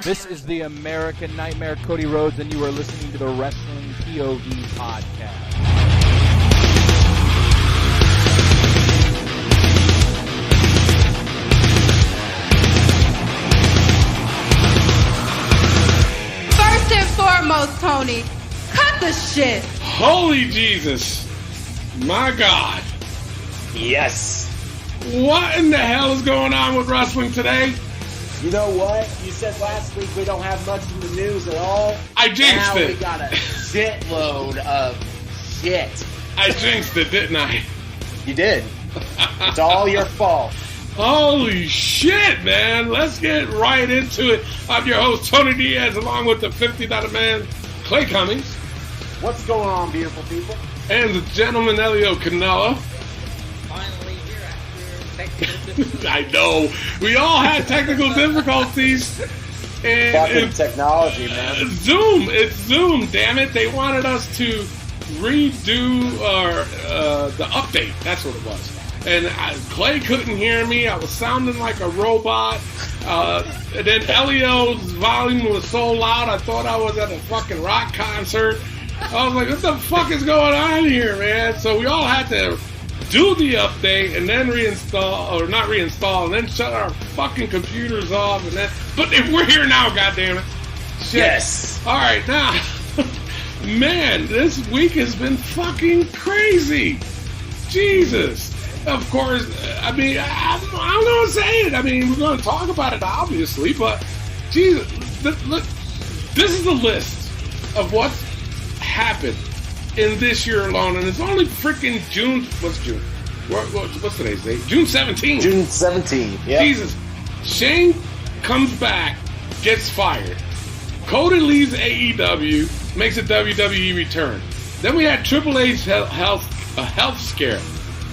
This is the American Nightmare, Cody Rhodes, and you are listening to the Wrestling POV podcast. First and foremost, Tony, cut the shit. Holy Jesus. My God. Yes. What in the hell is going on with wrestling today? You know what? You said last week we don't have much in the news at all. I jinxed it. Now we got a shitload of shit. I jinxed it, didn't I? You did. It's all your fault. Holy shit, man. Let's get right into it. I'm your host, Tony Diaz, along with the $50 man, Clay Cummings. What's going on, beautiful people? And the gentleman, Elio Canella. Finally here after technical difficulties. I know. We all had technical difficulties. And Fucking technology, man. It's Zoom, damn it. They wanted us to redo the update. That's what it was. And Clay couldn't hear me. I was sounding like a robot. And then Elio's volume was so loud, I thought I was at a fucking rock concert. I was like, what the fuck is going on here, man? So we all had to do the update and then reinstall, or not reinstall, and then shut our fucking computers off. But we're here now, goddammit. Shit. Yes. All right, now, man, this week has been fucking crazy. Jesus. Of course, I mean, I don't know what to say it. I mean, we're going to talk about it, obviously, but Jesus, look, this is the list of what's happened in this year alone, and it's only freaking June. What's June? What's today's date? June 17th. June 17th. Yeah. Jesus. Shane comes back, gets fired. Cody leaves AEW, makes a WWE return. Then we had Triple H's health scare.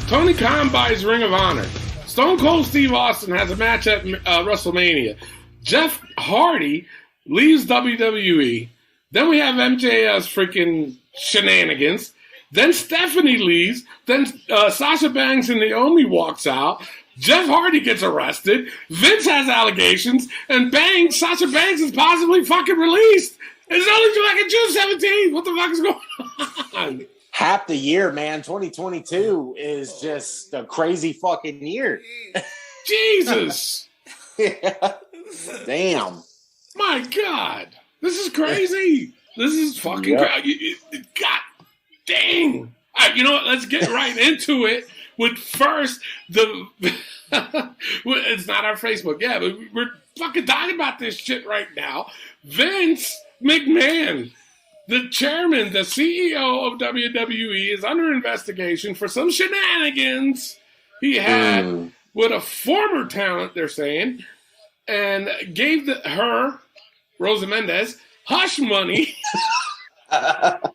Tony Khan buys Ring of Honor. Stone Cold Steve Austin has a match at WrestleMania. Jeff Hardy leaves WWE. Then we have MJF's freaking shenanigans. Then Stephanie leaves. Then Sasha Banks and Naomi walks out. Jeff Hardy gets arrested. Vince has allegations. And bang, Sasha Banks is possibly fucking released. It's only like June 17th. What the fuck is going on? Half the year, man. 2022 is just a crazy fucking year. Jesus. Yeah. Damn. My God. This is crazy. This is fucking crazy. God dang. All right, you know what? Let's get right into it with first it's not our Facebook. Yeah, but we're fucking talking about this shit right now. Vince McMahon, the chairman, the CEO of WWE, is under investigation for some shenanigans he had with a former talent, they're saying, and gave her, Rosa Mendez, hush money, $3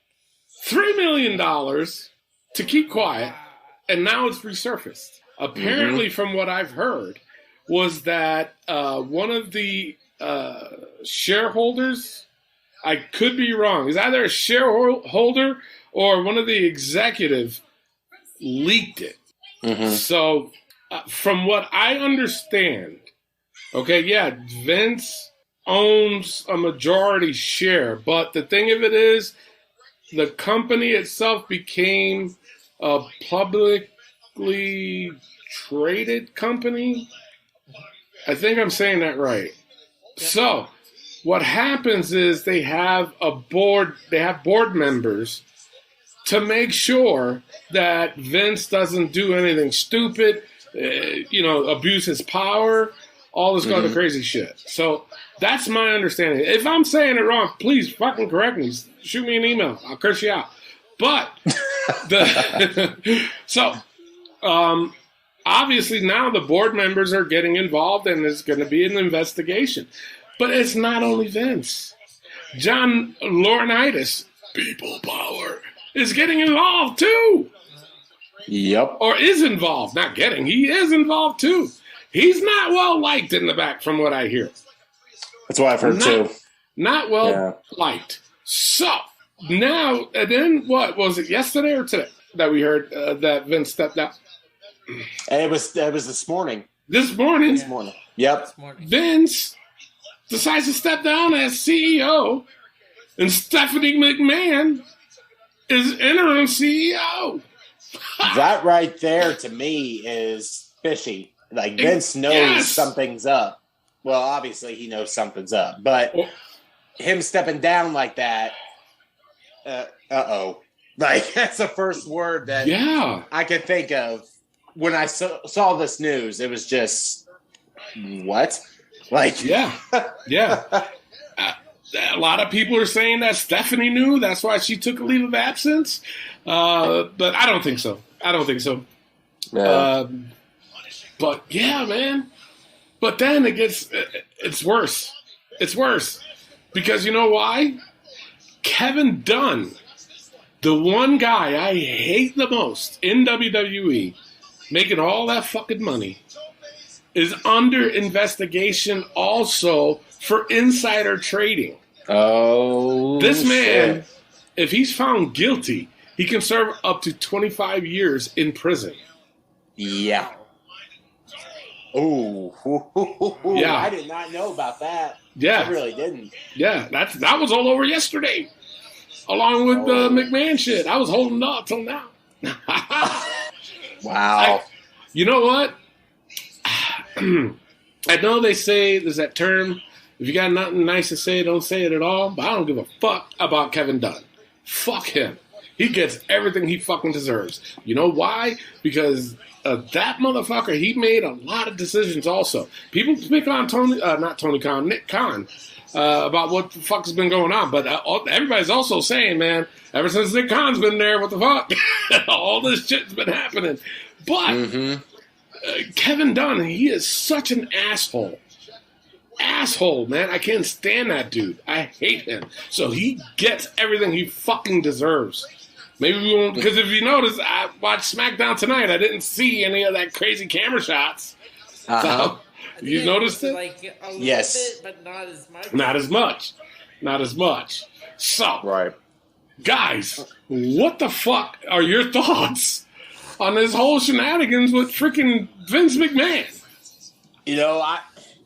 million to keep quiet, and now it's resurfaced. Apparently, from what I've heard, was that one of the shareholders, I could be wrong, is either a shareholder or one of the executives leaked it. So, from what I understand, okay, yeah, Vince owns a majority share, but the thing of it is, the company itself became a publicly traded company. I think I'm saying that right. So, what happens is they have board members to make sure that Vince doesn't do anything stupid, abuse his power, all this kind of crazy shit. So that's my understanding. If I'm saying it wrong, please fucking correct me. Shoot me an email. I'll curse you out. But obviously now the board members are getting involved and there's going to be an investigation. But it's not only Vince. John Laurinaitis, people power, is getting involved too. Yep. Or is involved. Not getting. He is involved too. He's not well liked in the back from what I hear. That's what I've heard too. Not well liked. So, now, and then what? Was it yesterday or today that we heard that Vince stepped out? It was this morning. this morning, Yep. Vince decides to step down as CEO, and Stephanie McMahon is interim CEO. That right there to me is fishy. Like Vince knows something's up. Well, obviously he knows something's up, but him stepping down like that, like that's the first word that I could think of when I saw this news. It was just what, like a lot of people are saying that Stephanie knew. That's why she took a leave of absence. But I don't think so. Yeah. But yeah, man. But then it's worse. It's worse. Because you know why? Kevin Dunn, the one guy I hate the most in WWE, making all that fucking money, is under investigation also for insider trading. Oh, this man, if he's found guilty, he can serve up to 25 years in prison. Yeah. Oh, yeah. I did not know about that. Yeah, I really didn't. Yeah, that was all over yesterday, along with the McMahon shit. I was holding up till now. Wow. You know what? I know they say there's that term, if you got nothing nice to say, don't say it at all. But I don't give a fuck about Kevin Dunn. Fuck him. He gets everything he fucking deserves. You know why? Because that motherfucker, he made a lot of decisions also. People pick on Nick Khan, about what the fuck has been going on. But everybody's also saying, man, ever since Nick Khan's been there, what the fuck? All this shit's been happening. But Kevin Dunn, he is such an asshole. Asshole, man. I can't stand that dude. I hate him. So he gets everything he fucking deserves. Maybe we won't, because if you notice, I watched SmackDown tonight. I didn't see any of that crazy camera shots. So, you noticed it? Like a little yes. bit, but not as much. Not as much. So, guys, what the fuck are your thoughts on this whole shenanigans with freaking Vince McMahon? You know,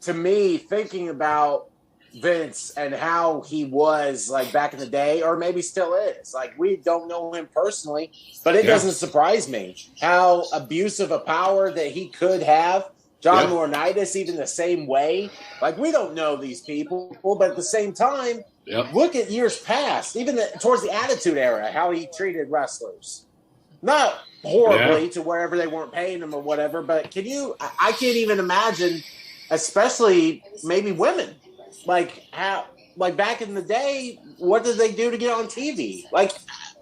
to me, thinking about Vince and how he was like back in the day, or maybe still is. Like, we don't know him personally, but it doesn't surprise me how abusive a power that he could have. John Laurinaitis, even the same way. Like, we don't know these people, but at the same time, look at years past, even towards the Attitude Era, how he treated wrestlers. Not horribly to wherever they weren't paying him or whatever, but I can't even imagine, especially maybe women. Like back in the day, what did they do to get on TV? Like,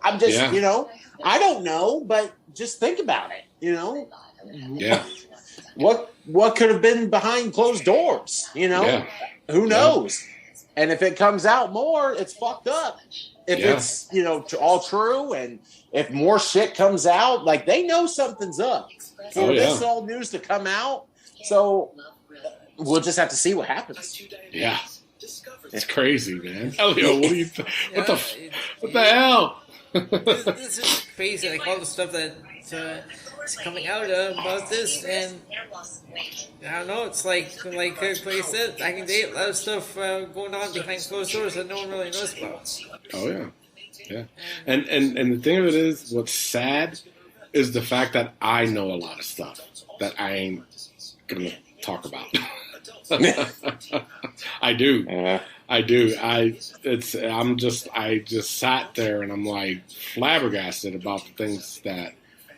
I'm just, I don't know, but just think about it, Yeah. What could have been behind closed doors, Who knows? And if it comes out more, it's fucked up. If it's, all true, and if more shit comes out, like, they know something's up. For this all news to come out, so we'll just have to see what happens. Yeah. It's crazy, man. Elio, what do you what the hell? This is crazy, like all the stuff that is coming out about this, and I don't know, it's like Clay said, back in the day, a lot of stuff going on behind closed doors that no one really knows about. Oh yeah. Yeah. And the thing of it is, what's sad is the fact that I know a lot of stuff that I ain't gonna talk about. I do. I do. I just sat there and I'm like flabbergasted about the things that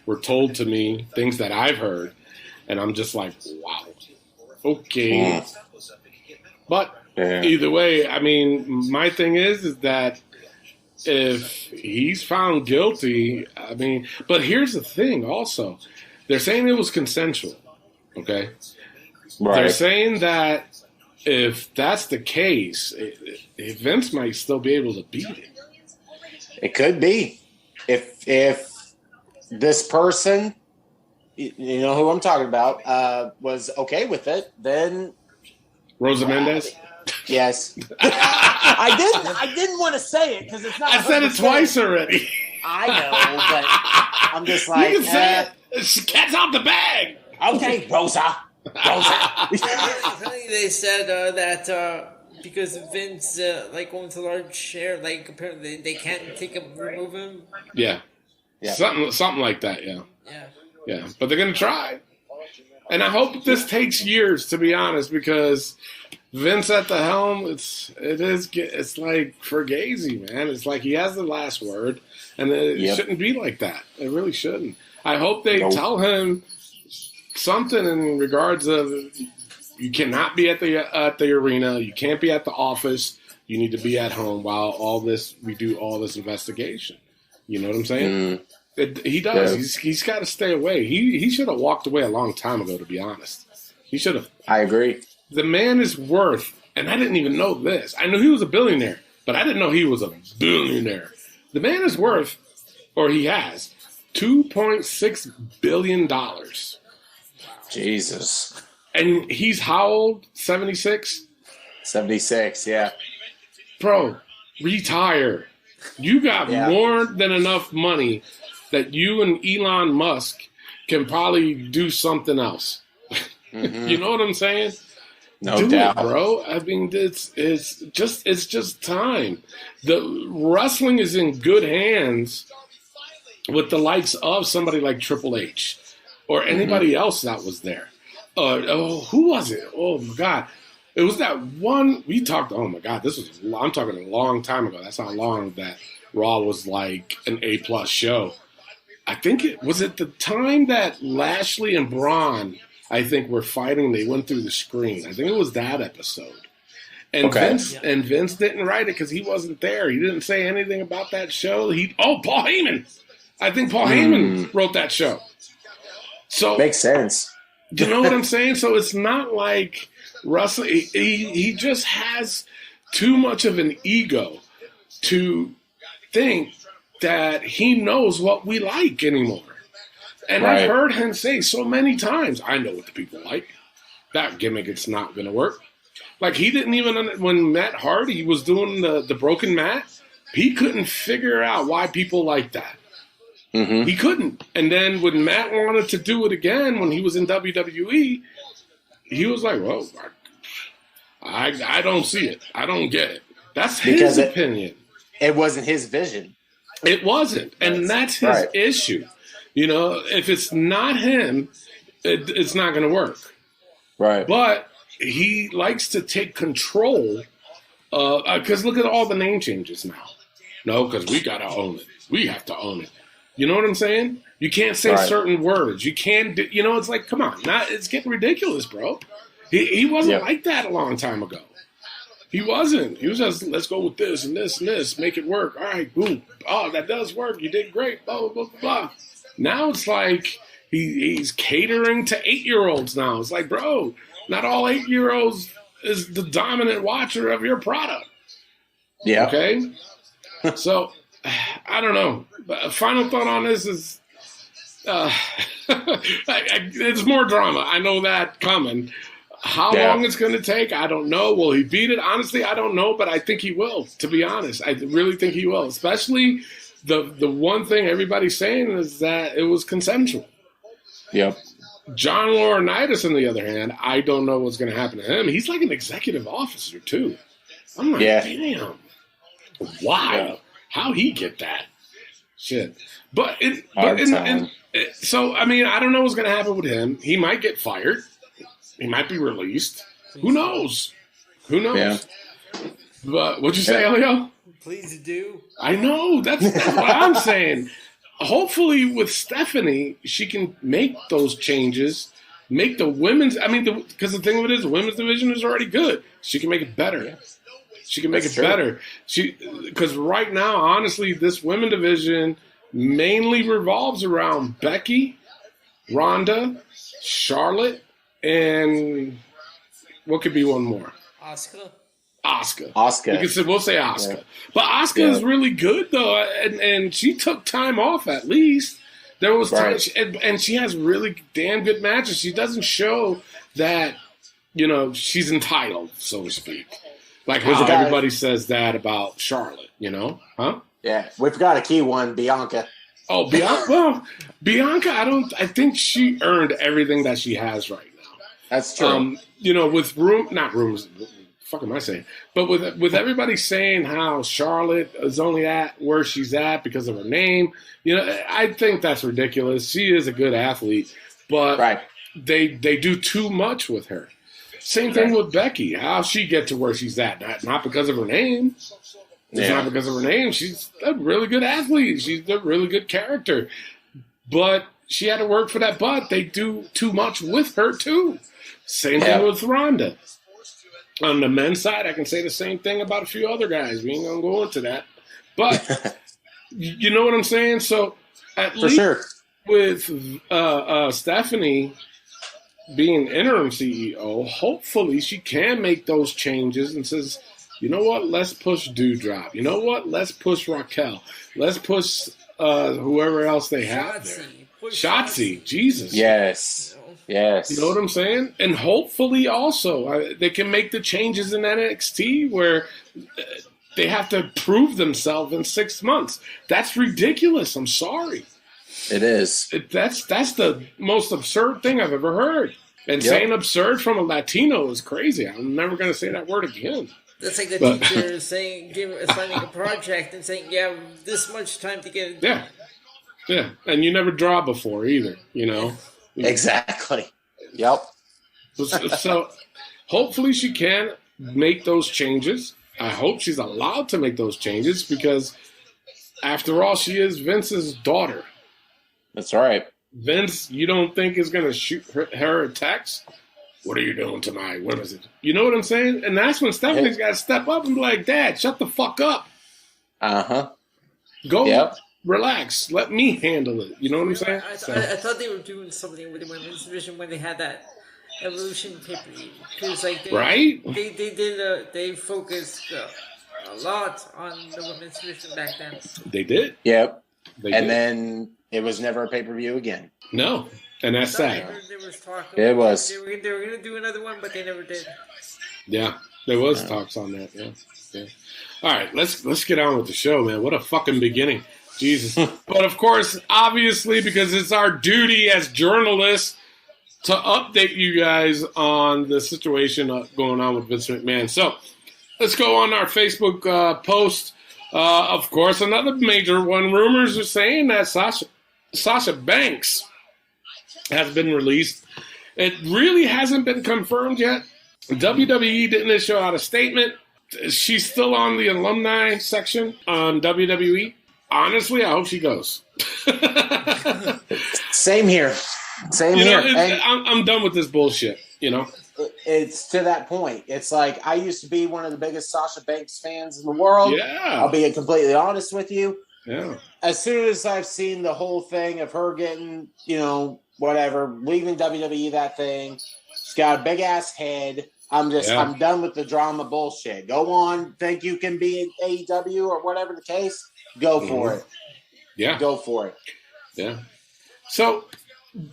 were told to me, things that I've heard, and I'm just like, wow. Okay. But either way, I mean, my thing is that if he's found guilty, I mean, but here's the thing also. They're saying it was consensual, okay? Right. They're saying that if that's the case, Vince might still be able to beat it. It could be. If this person, you know who I'm talking about, was okay with it, then Rosa Mendez? Yes. I didn't want to say it because it's not. I said it twice already. I know, but I'm just like, you can say it. Cat's out the bag. Okay, Rosa. Apparently they said that because Vince like owns a large share, like apparently they can't remove him. Yeah. Something like that. Yeah. But they're gonna try, and I hope this takes years, to be honest, because Vince at the helm, it's like Fugazi, man. It's like he has the last word, and it shouldn't be like that. It really shouldn't. I hope they tell him something in regards of you cannot be at the arena, you can't be at the office, you need to be at home while we do all this investigation. You know what I'm saying? He does. Yeah. He's got to stay away. He should have walked away a long time ago, to be honest. He should have. I agree. The man is worth, and I didn't even know this. I knew he was a billionaire, but I didn't know he was a billionaire. The man is worth, or he has, $2.6 billion. Jesus. And he's how old? 76? 76, yeah. Bro, retire. You got more than enough money that you and Elon Musk can probably do something else. Mm-hmm. You know what I'm saying? No doubt, bro. I mean, it's just time. The wrestling is in good hands with the likes of somebody like Triple H or anybody else that was there. Who was it? Oh my God. It was that one we talked. Oh my God, I'm talking a long time ago. That's how long that Raw was like an A+ show. I think it was at the time that Lashley and Braun, I think, were fighting. They went through the screen. I think it was that episode. And Vince didn't write it because he wasn't there. He didn't say anything about that show. Paul Heyman. I think Paul Heyman wrote that show. So makes sense. Do you know what I'm saying? So it's not like Russell. He just has too much of an ego to think that he knows what we like anymore. And I've heard him say so many times, I know what the people like. That gimmick, it's not going to work. Like, he didn't even, when Matt Hardy was doing the broken mat, he couldn't figure out why people like that. Mm-hmm. He couldn't. And then when Matt wanted to do it again, when he was in WWE, he was like, well, I don't see it. I don't get it. That's his opinion. It wasn't his vision. It wasn't. And that's his issue. You know, if it's not him, it's not going to work. Right. But he likes to take control. Because look at all the name changes now. No, because we got to own it. We have to own it. You know what I'm saying? You can't say certain words. You can't, it's like, come on. It's getting ridiculous, bro. He wasn't like that a long time ago. He wasn't. He was just, let's go with this and this and this. Make it work. All right, boom. Oh, that does work. You did great. Blah, blah, blah, blah. Now it's like he's catering to 8-year-olds now. It's like, bro, not all 8-year-olds is the dominant watcher of your product. Yeah. Okay? So, I don't know. But a final thought on this is it's more drama. I know that coming. How long it's going to take, I don't know. Will he beat it? Honestly, I don't know, but I think he will, to be honest. I really think he will. Especially the one thing everybody's saying is that it was consensual. Yep. John Laurinaitis, on the other hand, I don't know what's going to happen to him. He's like an executive officer, too. I'm like, damn. Why? Yeah. How'd he get that? Shit. So, I mean, I don't know what's going to happen with him. He might get fired. He might be released. Who knows? Who knows? Yeah. But what'd you say, Elio? Please do. I know. That's what I'm saying. Hopefully with Stephanie, she can make those changes. Make the women's, because the thing of it is, the women's division is already good. She can make it better. Yeah. She can make it better. Because right now, honestly, this women's division mainly revolves around Becky, Ronda, Charlotte, and what could be one more? Asuka. We'll say Asuka. Yeah. But Asuka is really good, though, and she took time off at least. There was time, and she has really damn good matches. She doesn't show that, she's entitled, so to speak. Like how everybody says that about Charlotte, Huh? Yeah. We forgot a key one, Bianca. Oh, Bianca. Well, Bianca, I think she earned everything that she has right now. That's true. With not rumors. Fuck am I saying? But with everybody saying how Charlotte is only at where she's at because of her name, I think that's ridiculous. She is a good athlete, but they do too much with her. Same thing with Becky. How she get to where she's at? Not because of her name. It's not because of her name. She's a really good athlete. She's a really good character. But she had to work for that butt. They do too much with her, too. Same thing with Ronda. On the men's side, I can say the same thing about a few other guys. We ain't going to go into that. But you know what I'm saying? So at least with Stephanie being interim CEO, hopefully she can make those changes and says, you know what, let's push Doudrop. You know what, let's push Raquel. Let's push whoever else they have there. Shotzi, Jesus. Yes. You know what I'm saying? And hopefully also they can make the changes in NXT where they have to prove themselves in 6 months. That's ridiculous. I'm sorry. It is. That's the most absurd thing I've ever heard. And saying absurd from a Latino is crazy. I'm never going to say that word again. That's like the teacher assigning a project and saying, this much time to get it done. Yeah. And you never draw before either, Exactly. Yep. So hopefully she can make those changes. I hope she's allowed to make those changes because, after all, she is Vince's daughter. That's right. Vince, you don't think is going to shoot her a text? What are you doing tonight? What is it? You know what I'm saying? And that's when Stephanie's got to step up and be like, Dad, shut the fuck up. Go relax. Let me handle it. You know what I'm saying? I thought they were doing something with the women's division when they had that Evolution pay-per-view. Because they focused a lot on the women's division back then. They did. Yep. Then it was never a pay-per-view again. No. And that's sad. There was talk. It was. They were going to do another one, but they never did. Yeah. There was talks on that. Yeah. All right. Let's get on with the show, man. What a fucking beginning. Jesus. But of course, obviously, because it's our duty as journalists to update you guys on the situation going on with Vince McMahon. So let's go on our Facebook post. Of course, another major one. Rumors are saying that Sasha Banks has been released. It really hasn't been confirmed yet. WWE didn't issue out a statement. She's still on the alumni section on WWE. Honestly, I hope she goes. Same here. Here. I'm done with this bullshit, It's to that point. It's like I used to be one of the biggest Sasha Banks fans in the world. Yeah. I'll be completely honest with you. Yeah. As soon as I've seen the whole thing of her getting, whatever, leaving WWE, that thing, she's got a big ass head. I'm done with the drama bullshit. Go on, think you can be in AEW or whatever the case. Go for it. Yeah. Go for it. Yeah. So,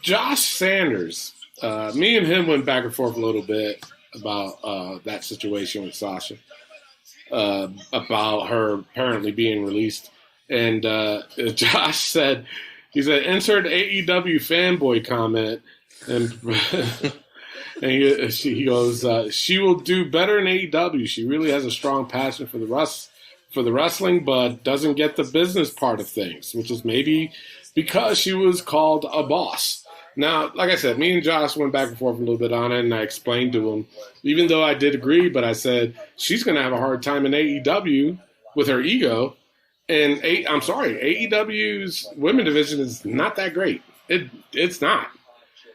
Josh Sanders, me and him went back and forth a little bit about that situation with Sasha, about her apparently being released. And Josh said, insert AEW fanboy comment. And, he goes, she will do better in AEW. She really has a strong passion for the wrestling, but doesn't get the business part of things, which is maybe because she was called a boss. Now, like I said, me and Josh went back and forth a little bit on it, and I explained to him, even though I did agree, but I said, she's going to have a hard time in AEW with her ego. And AEW's women division is not that great. It's not.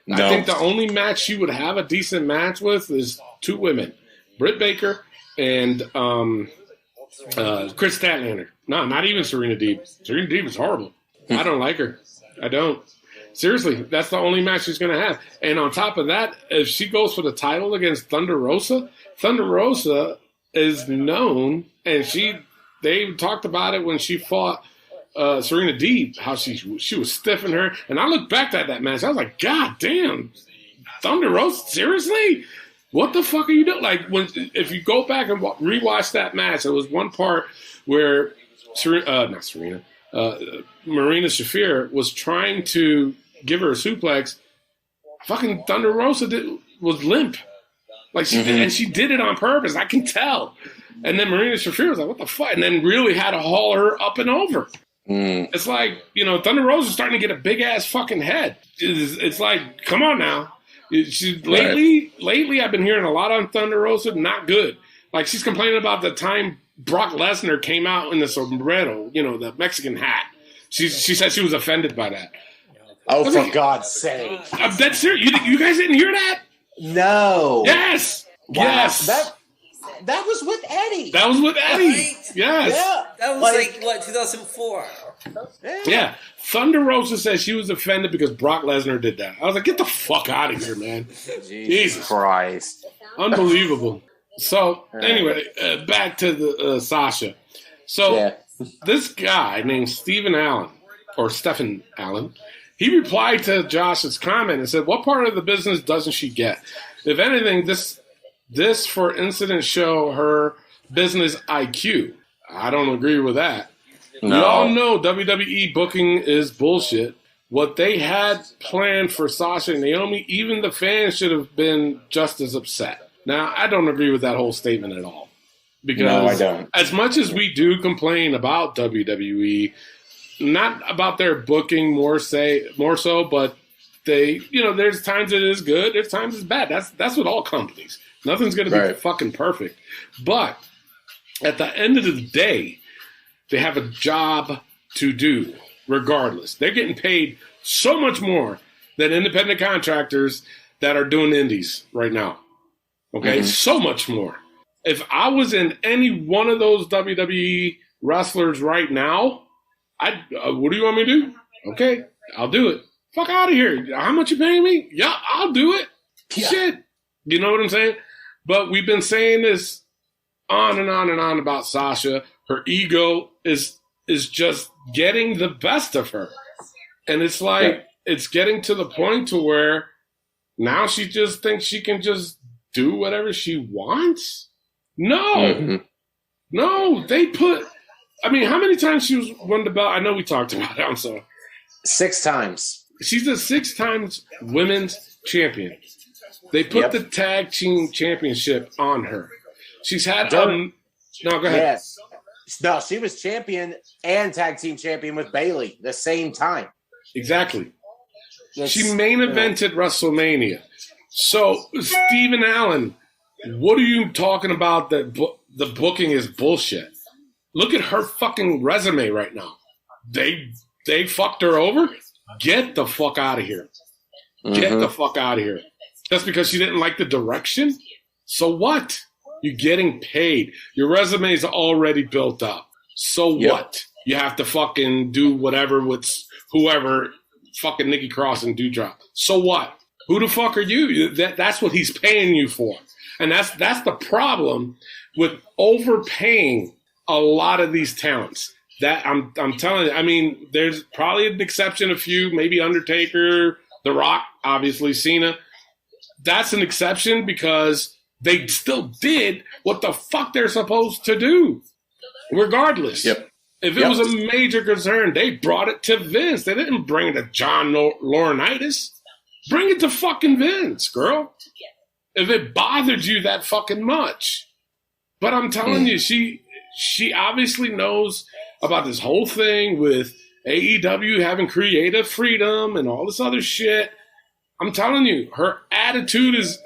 No. I think the only match she would have a decent match with is two women, Britt Baker and Chris Statlander. No, not even Serena Deeb. Serena Deeb is horrible. I don't like her. I don't. Seriously, that's the only match she's going to have. And on top of that, if she goes for the title against Thunder Rosa is known, and they talked about it when she fought Serena Deeb, how she was stiffing her. And I looked back at that match. I was like, God damn, Thunder Rosa, seriously? What the fuck are you doing? Like, if you go back and rewatch that match, there was one part where Marina Shafir was trying to give her a suplex. Fucking Thunder Rosa was limp. Like she did, and she did it on purpose. I can tell. And then Marina Shafir was like, what the fuck? And then really had to haul her up and over. It's like, Thunder Rosa is starting to get a big-ass fucking head. It's like, come on now. Lately, I've been hearing a lot on Thunder Rosa, not good. Like, she's complaining about the time Brock Lesnar came out in the sombrero, the Mexican hat. She said she was offended by that. Oh, for God's sake. That's serious. You guys didn't hear that? No. Yes. Wow. Yes. That was with Eddie. That was with Eddie. Right? Yes. Yeah. That was 2004. Yeah. Thunder Rosa says she was offended because Brock Lesnar did that. I was like, get the fuck out of here, man. Jesus Christ. Unbelievable. So, anyway, back to the Sasha. So, this guy named Stephen Allen, or Stephen Allen, he replied to Josh's comment and said, what part of the business doesn't she get? If anything, this for instance, show her business IQ. I don't agree with that. No. We all know WWE booking is bullshit. What they had planned for Sasha and Naomi, even the fans should have been just as upset. Now, I don't agree with that whole statement at all. Because no, I don't. As much as we do complain about WWE, not about their booking more so, but they, there's times it is good, there's times it's bad. That's with all companies. Nothing's going to be fucking perfect. But at the end of the day, they have a job to do regardless. They're getting paid so much more than independent contractors that are doing indies right now. Okay? So much more. If I was in any one of those WWE wrestlers right now, what do you want me to do? Okay, I'll do it. Fuck out of here. How much you paying me? Yeah, I'll do it. Yeah. Shit. You know what I'm saying? But we've been saying this on and on and on about Sasha. Her ego is just getting the best of her. And it's like, it's getting to the point to where now she just thinks she can just do whatever she wants. No. No, they put, how many times she won the belt? I know we talked about it. I'm sorry. 6 times. She's a 6 times women's champion. They put the tag team championship on her. She's had no, go ahead. Yes. No, she was champion and tag team champion with Bayley the same time. Exactly. She main evented WrestleMania. So, Stephen Allen, what are you talking about that the booking is bullshit? Look at her fucking resume right now. They fucked her over? Get the fuck out of here. Get the fuck out of here. Just because she didn't like the direction? So what? You're getting paid. Your resume is already built up. So what? You have to fucking do whatever with whoever, fucking Nikki Cross and Doudrop. So what? Who the fuck are you? That's what he's paying you for. And that's the problem with overpaying a lot of these talents. That I'm telling you, there's probably an exception, a few, maybe Undertaker, The Rock, obviously Cena. That's an exception because they still did what the fuck they're supposed to do, regardless. If it was a major concern, they brought it to Vince. They didn't bring it to John Laurinaitis. Bring it to fucking Vince, girl. If it bothered you that fucking much. But I'm telling you, she obviously knows about this whole thing with AEW having creative freedom and all this other shit. I'm telling you, her attitude is,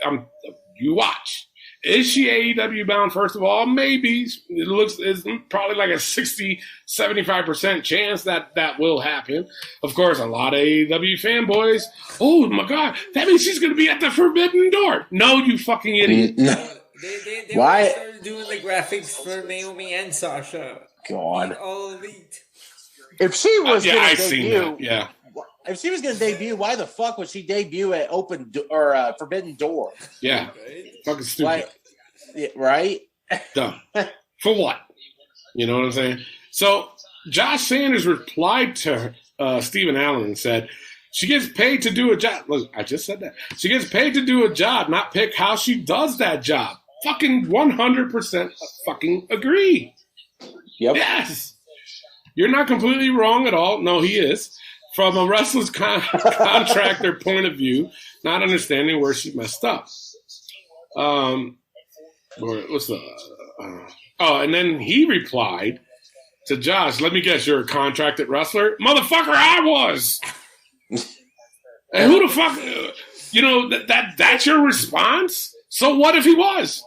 you watch. Is she AEW bound, first of all? Maybe. It's probably like a 60, 75% chance that will happen. Of course, a lot of AEW fanboys, oh my God, that means she's going to be at the Forbidden Door. No, you fucking idiot. They Why? started doing the graphics for Naomi and Sasha. God. All elite. If she was going to I've seen that. Yeah. If she was going to debut, why the fuck would she debut at Forbidden Door? Yeah. Fucking stupid. Right? Dumb. For what? You know what I'm saying? So, Josh Sanders replied to Stephen Allen and said, she gets paid to do a job. Look, I just said that. She gets paid to do a job, not pick how she does that job. Fucking 100% fucking agree. Yep. Yes. You're not completely wrong at all. No, he is. from a wrestler's contractor point of view, not understanding where she messed up. And then he replied to Josh, let me guess, you're a contracted wrestler? Motherfucker, I was. And who the fuck, that's your response? So what if he was?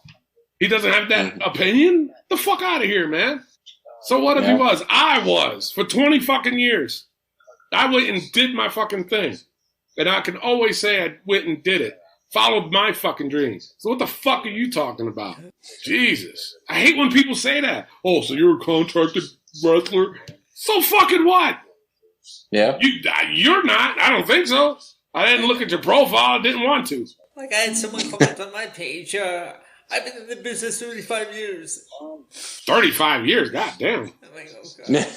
He doesn't have that opinion? The fuck out of here, man. So what if he was? I was for 20 fucking years. I went and did my fucking thing. And I can always say I went and did it. Followed my fucking dreams. So what the fuck are you talking about? Jesus. I hate when people say that. Oh, so you're a contracted wrestler? So fucking what? Yeah. You're not. I don't think so. I didn't look at your profile. I didn't want to. Like I had someone comment on my page. I've been in the business 35 years. 35 years? God damn. I'm like, oh God.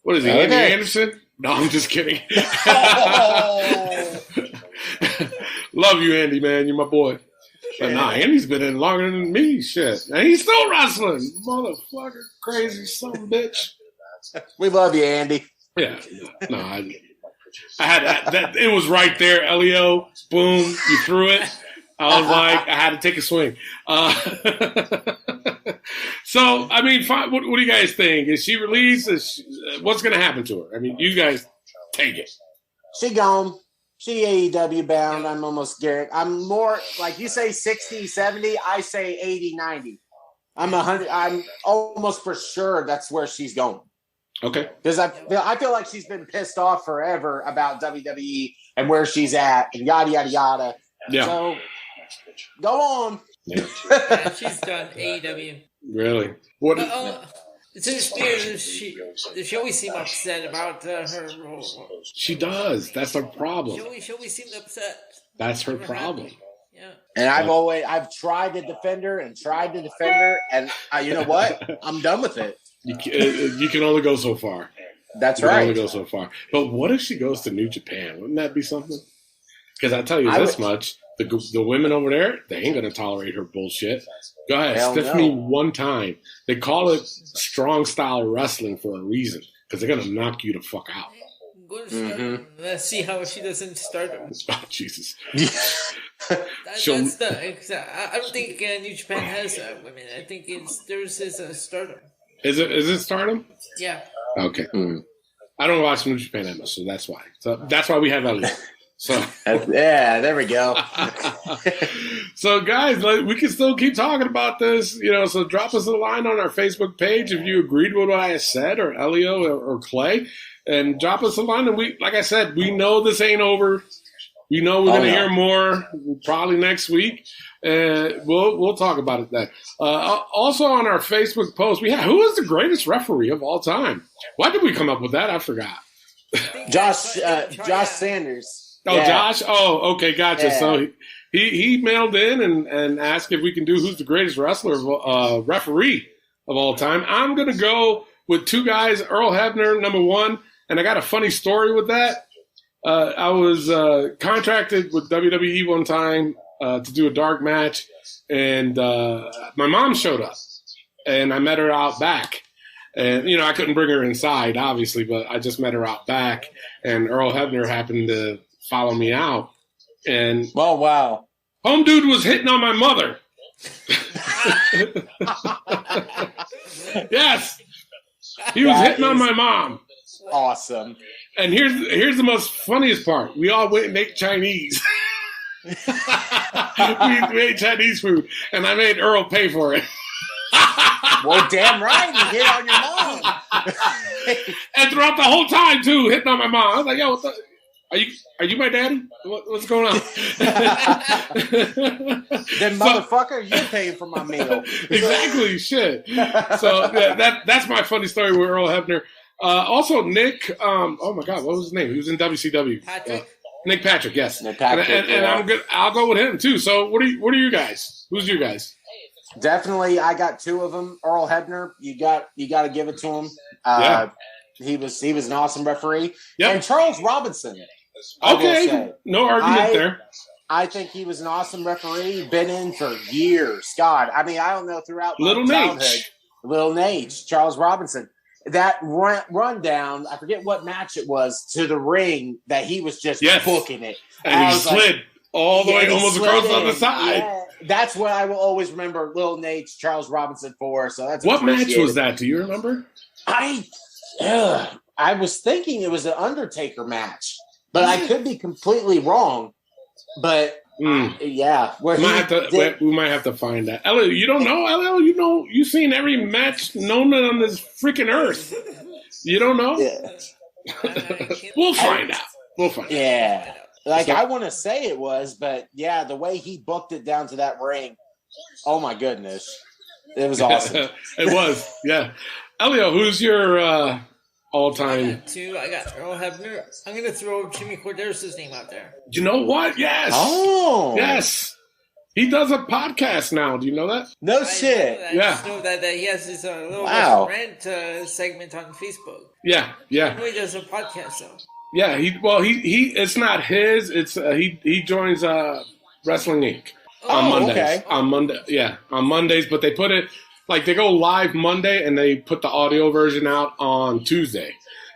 What is he, Andy Anderson? No, I'm just kidding. Love you, Andy, man. You're my boy. But nah, Andy's been in longer than me. Shit. And he's still wrestling. Motherfucker. Crazy son of a bitch. We love you, Andy. Yeah. No, I had that. It was right there, Elio. Boom. You threw it. I was like, I had to take a swing. So, I mean, fine, what do you guys think? Is she released? What's going to happen to her? I mean, you guys take it. She gone. She AEW bound. I'm almost Garrett. I'm more, like you say 60, 70. I say 80, 90. I'm 100. I'm almost for sure that's where she's going. Okay. Because I feel like she's been pissed off forever about WWE and where she's at and yada, yada, yada. Yeah. So, go on. Yeah. Yeah, she's done AEW. Really? What? It's interesting. She always seems upset about her role. She does. That's her problem. She always seems upset. That's her problem. Yeah. And I've tried to defend her, and you know what? I'm done with it. You can only go so far. That's you right. can only go so far. But what if she goes to New Japan? Wouldn't that be something? Because I tell you this much. The women over there, they ain't going to tolerate her bullshit. Go ahead, stiff me one time. They call it strong style wrestling for a reason, because they're going to knock you the fuck out. Let's see how she doesn't start. Oh, Jesus. I don't think New Japan has women. I think theirs is a Stardom. Is it Stardom? Yeah. Okay. I don't watch New Japan that much, so that's why. So that's why we have Elliot. So yeah, there we go. So guys, we can still keep talking about this, so drop us a line on our Facebook page if you agreed with what I said, or Elio or Clay, and drop us a line. And like I said, we know this ain't over. We know we're going to hear more probably next week. We'll talk about it then. Also on our Facebook post, who is the greatest referee of all time? Why did we come up with that? I forgot. Josh Sanders. Oh, yeah. Josh? Oh, okay, gotcha. Yeah. So he mailed in and asked if we can do who's the greatest referee of all time. I'm going to go with two guys, Earl Hebner, number one, and I got a funny story with that. I was contracted with WWE one time to do a dark match, and my mom showed up, and I met her out back. And, I couldn't bring her inside, obviously, but I just met her out back, and Earl Hebner happened to follow me out. And oh, wow. Home dude was hitting on my mother. Yes. He was hitting on my mom. Awesome. And here's the most funniest part. We all went and ate Chinese. we ate Chinese food, and I made Earl pay for it. Well, damn right, you hit on your mom. And throughout the whole time, too, hitting on my mom. I was like, yo, are you my daddy? What's going on? Then, motherfucker, you're paying for my meal. Exactly, shit. So that's my funny story with Earl Hebner. Also, Nick, oh my God, what was his name? He was in WCW. Nick Patrick, yes. Nick Patrick, and I'm good. I'll go with him too. So what are you guys? Who's you guys? Definitely, I got two of them. Earl Hebner, you got to give it to him. He was an awesome referee. Yep. And Charles Robinson. Okay, no argument there. I think he was an awesome referee. Been in for years. God, I mean, I don't know throughout my childhood. Little Nate, Charles Robinson. that rundown, I forget what match it was, to the ring that he was just booking it. And he slid all the way almost across on the side. Yeah. That's what I will always remember Lil Nate's Charles Robinson for. So that's what match was that? Do you remember? I was thinking it was an Undertaker match, but I could be completely wrong. But yeah, we might have to find that. Elliot, you don't know, Elliot? You've seen every match known on this freaking earth. You don't know? Yeah. We'll find out. Yeah. Like, I want to say it was, but yeah, the way he booked it down to that ring, oh my goodness. It was awesome. It was, yeah. Elio, who's your all-time? I got Earl Hebner. I'm going to throw Jimmy Corderas' name out there. You know what? Yes. Oh. Yes. He does a podcast now. Do you know that? No shit. I just know that he has this little rant segment on Facebook. Yeah. I know he does a podcast, though. Yeah, he it's not his. It's he joins Wrestling Inc. on Mondays. Okay. On Mondays, but they put it like they go live Monday and they put the audio version out on Tuesday,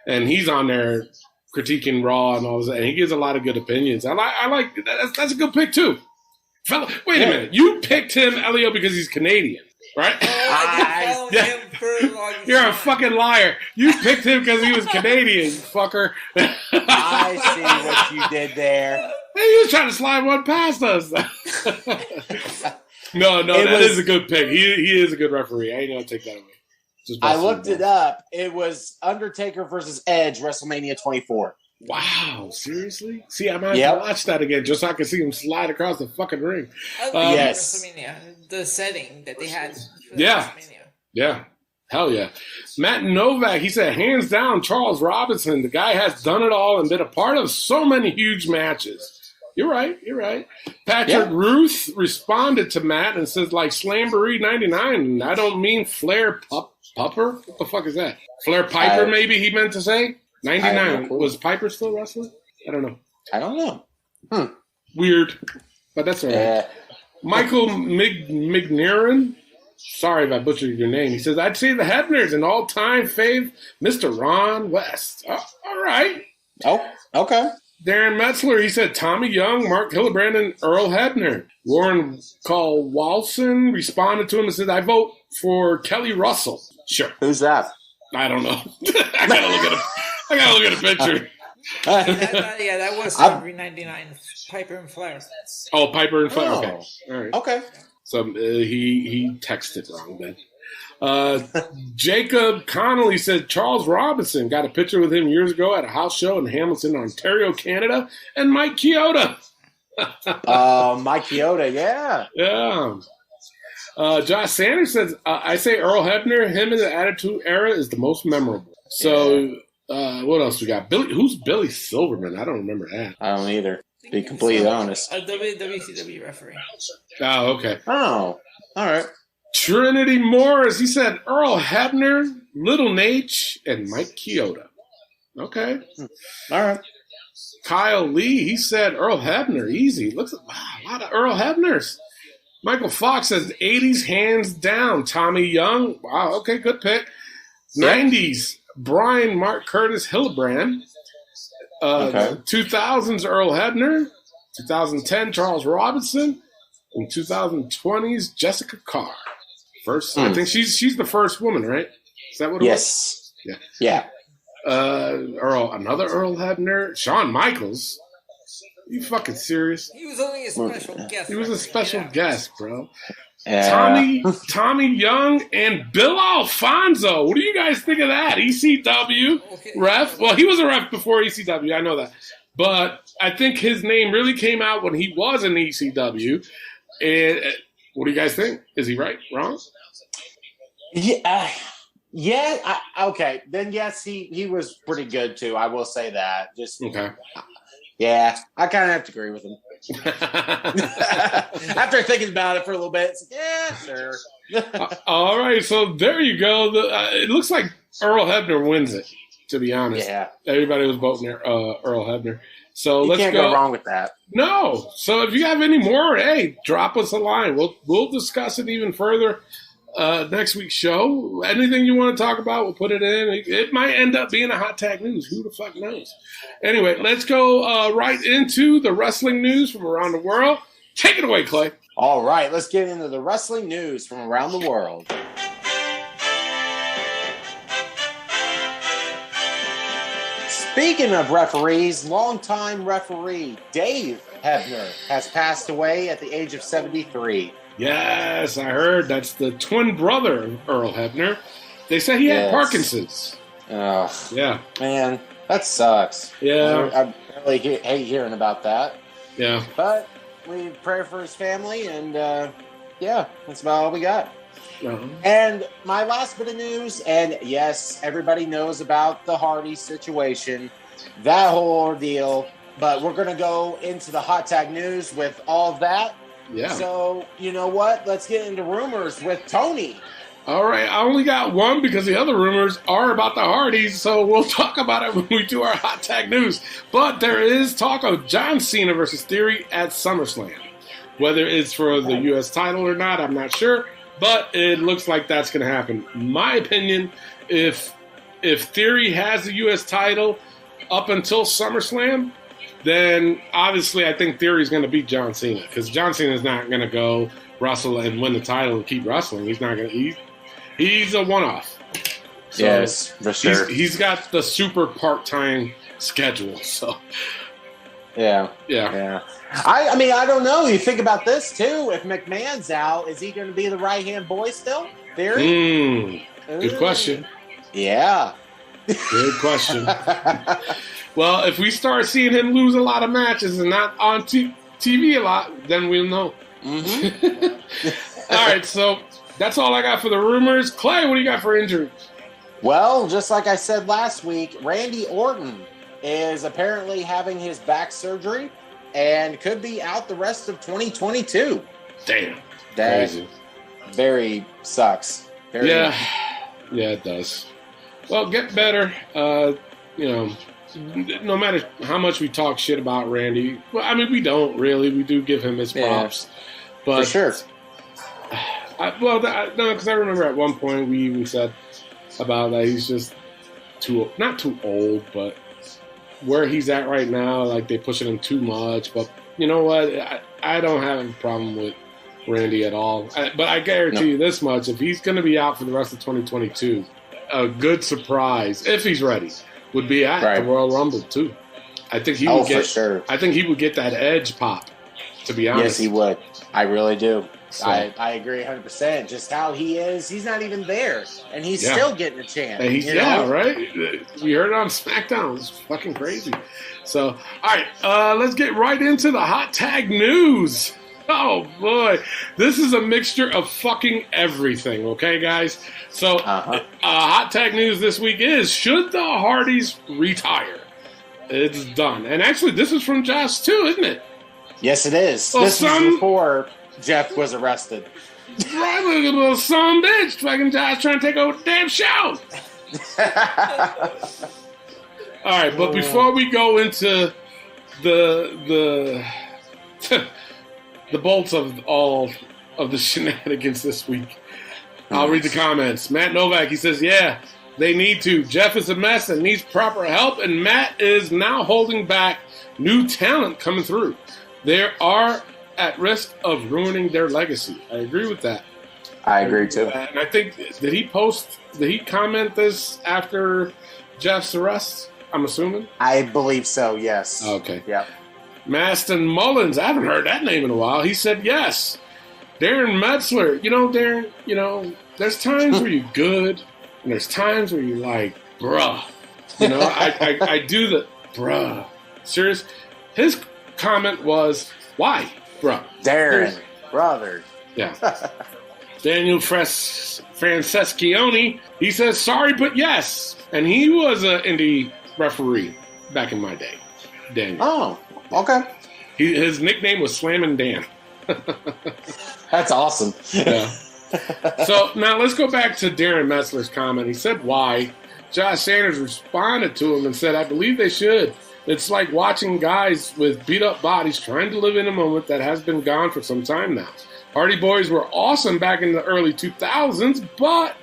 and he's on there critiquing Raw and all that, and he gives a lot of good opinions. I like that's a good pick too. Fella, wait a minute, you picked him, Elio, because he's Canadian, right? You're a fucking liar. You picked him because he was Canadian, fucker. I see what you did there. Hey, he was trying to slide one past us. No, that is a good pick. He is a good referee. I ain't gonna take that away. I looked it up. It was Undertaker versus Edge, WrestleMania 24. Wow, seriously? See, I might have to watch that again just so I can see him slide across the fucking ring. Yes. WrestleMania, the setting that they had for WrestleMania. Yeah. Hell yeah. Matt Novak, he said, hands down, Charles Robinson. The guy has done it all and been a part of so many huge matches. You're right. Patrick Ruth responded to Matt and says, like Slamboree 99. I don't mean Flair Pupper. What the fuck is that? Flair Piper, maybe he meant to say? 99. Was Piper still wrestling? I don't know. I don't know. Weird. But that's all right. Michael McNairan. Sorry if I butchered your name. He says, I'd say the Hebner's an all-time fave, Mr. Ron West. All right. Oh, okay. Darren Metzler, he said Tommy Young, Mark Hillebrand, and Earl Hebner. Warren Walson responded to him and said, I vote for Kelly Russell. Sure. Who's that? I don't know. I gotta look at a picture. That was Slamboree 99. Piper and Flair. Oh, Piper and Flair. Okay. All right. Okay. So he texted wrong then. Jacob Connolly said Charles Robinson got a picture with him years ago at a house show in Hamilton, Ontario, Canada, and Mike Chioda. Mike Chioda, yeah. Yeah. Josh Sanders says, I say Earl Hebner, him in the Attitude Era is the most memorable. So, what else we got? Who's Billy Silverman? I don't remember that. I don't either, to be completely honest. A WCW referee. Oh, okay. Oh, all right. Trinity Morris, he said Earl Hebner, Little Nate, and Mike Chioda. Okay. All right. Kyle Lee, he said Earl Hebner, easy. Looks a lot of Earl Hebners. Michael Fox says 80s hands down. Tommy Young, wow, okay, good pick. 90s, Brian Mark Curtis Hillebrand. 2000s, Earl Hebner. 2010, Charles Robinson. In 2020s, Jessica Carr. I think she's the first woman, right? Is that what it was? Yeah. Another Earl Hebner. Shawn Michaels. You fucking serious? He was only a special guest. He was a special guest, bro. Tommy Young and Bill Alfonso. What do you guys think of that? ECW ref. Well, he was a ref before ECW. I know that. But I think his name really came out when he was in ECW. And what do you guys think? Is he right? Wrong? Okay. Then yes, he was pretty good too. I will say that. Okay. Yeah, I kind of have to agree with him. After thinking about it for a little bit, yeah, sure. All right, so there you go. It looks like Earl Hebner wins it. To be honest, everybody was voting Earl Hebner. So you let's can't go wrong with that. No. So if you have any more, hey, drop us a line. We'll discuss it even further. next week's show. Anything you want to talk about, we'll put it in. It might end up being a hot tag news. Who the fuck knows? Anyway, let's go right into the wrestling news from around the world. Take it away, Clay. All right, let's get into the wrestling news from around the world. Speaking of referees, longtime referee Dave Hebner has passed away at the age of 73. Yes, I heard. That's the twin brother of Earl Hebner. They said he had Parkinson's. Yeah. Man, that sucks. Yeah. I really hate hearing about that. Yeah. But we pray for his family, and that's about all we got. Uh-huh. And my last bit of news, and yes, everybody knows about the Hardy situation, that whole ordeal, but we're going to go into the hot tag news with all of that. Yeah. So, you know what? Let's get into rumors with Tony. All right. I only got one because the other rumors are about the Hardys, so we'll talk about it when we do our hot tag news. But there is talk of John Cena versus Theory at SummerSlam. Whether it's for the U.S. title or not, I'm not sure. But it looks like that's going to happen. My opinion, if Theory has the U.S. title up until SummerSlam, then obviously I think Theory is going to beat John Cena, because John Cena is not going to go wrestle and win the title and keep wrestling. He's not going to. He's a one-off. So yes, for sure. He's got the super part-time schedule. So yeah. I mean, I don't know. You think about this, too. If McMahon's out, is he going to be the right-hand boy still? Theory? Good question. Yeah. Good question. Well, if we start seeing him lose a lot of matches and not on TV a lot, then we'll know. Mm-hmm. All right, so that's all I got for the rumors. Clay, what do you got for injuries? Well, just like I said last week, Randy Orton is apparently having his back surgery and could be out the rest of 2022. Damn. That crazy. Very sucks. Yeah, it does. Well, get better. No matter how much we talk shit about Randy, well, I mean, we don't really. We do give him his props. But for sure. Because I remember at one point we even said about that he's just not too old, but where he's at right now, like they're pushing him too much. But you know what? I don't have a problem with Randy at all. But I guarantee you this much: if he's going to be out for the rest of 2022, a good surprise, if he's ready, would be at the Royal Rumble too. I think he would get. For sure. I think he would get that edge pop. To be honest, yes, he would. I really do. So. I agree 100%. Just how he is, he's not even there, and he's still getting a chance. And right? We heard it on SmackDown. It's fucking crazy. So, all right, let's get right into the hot tag news. Oh, boy. This is a mixture of fucking everything, okay, guys? So, hot tag news this week is, should the Hardys retire? It's done. And actually, this is from Josh, too, isn't it? Yes, it is. Well, this is before Jeff was arrested. Right, look at little son bitch. Fucking Josh trying to take over the damn show. All right, but before we go into the bolts of all of the shenanigans this week, I'll read the comments. Matt Novak, he says, yeah, they need to. Jeff is a mess and needs proper help, and Matt is now holding back new talent coming through. They are at risk of ruining their legacy. I agree with that. I agree too. And I think, did he comment this after Jeff's arrest? I'm assuming? I believe so, yes. Okay. Yep. Maston Mullins, I haven't heard that name in a while. He said yes. Darren Metzler, Darren, there's times where you're good, and there's times where you're like, bruh. I do the bruh. Serious? His comment was, why? Bruh. Darren, brother. Yeah. Daniel Franceschione, he says, sorry, but yes. And he was an indie referee back in my day. Daniel. Oh, okay. His nickname was Slammin' Dan. That's awesome. Yeah. So now let's go back to Darren Metzler's comment. He said, why? Josh Sanders responded to him and said, I believe they should. It's like watching guys with beat-up bodies trying to live in a moment that has been gone for some time now. Hardy Boys were awesome back in the early 2000s, but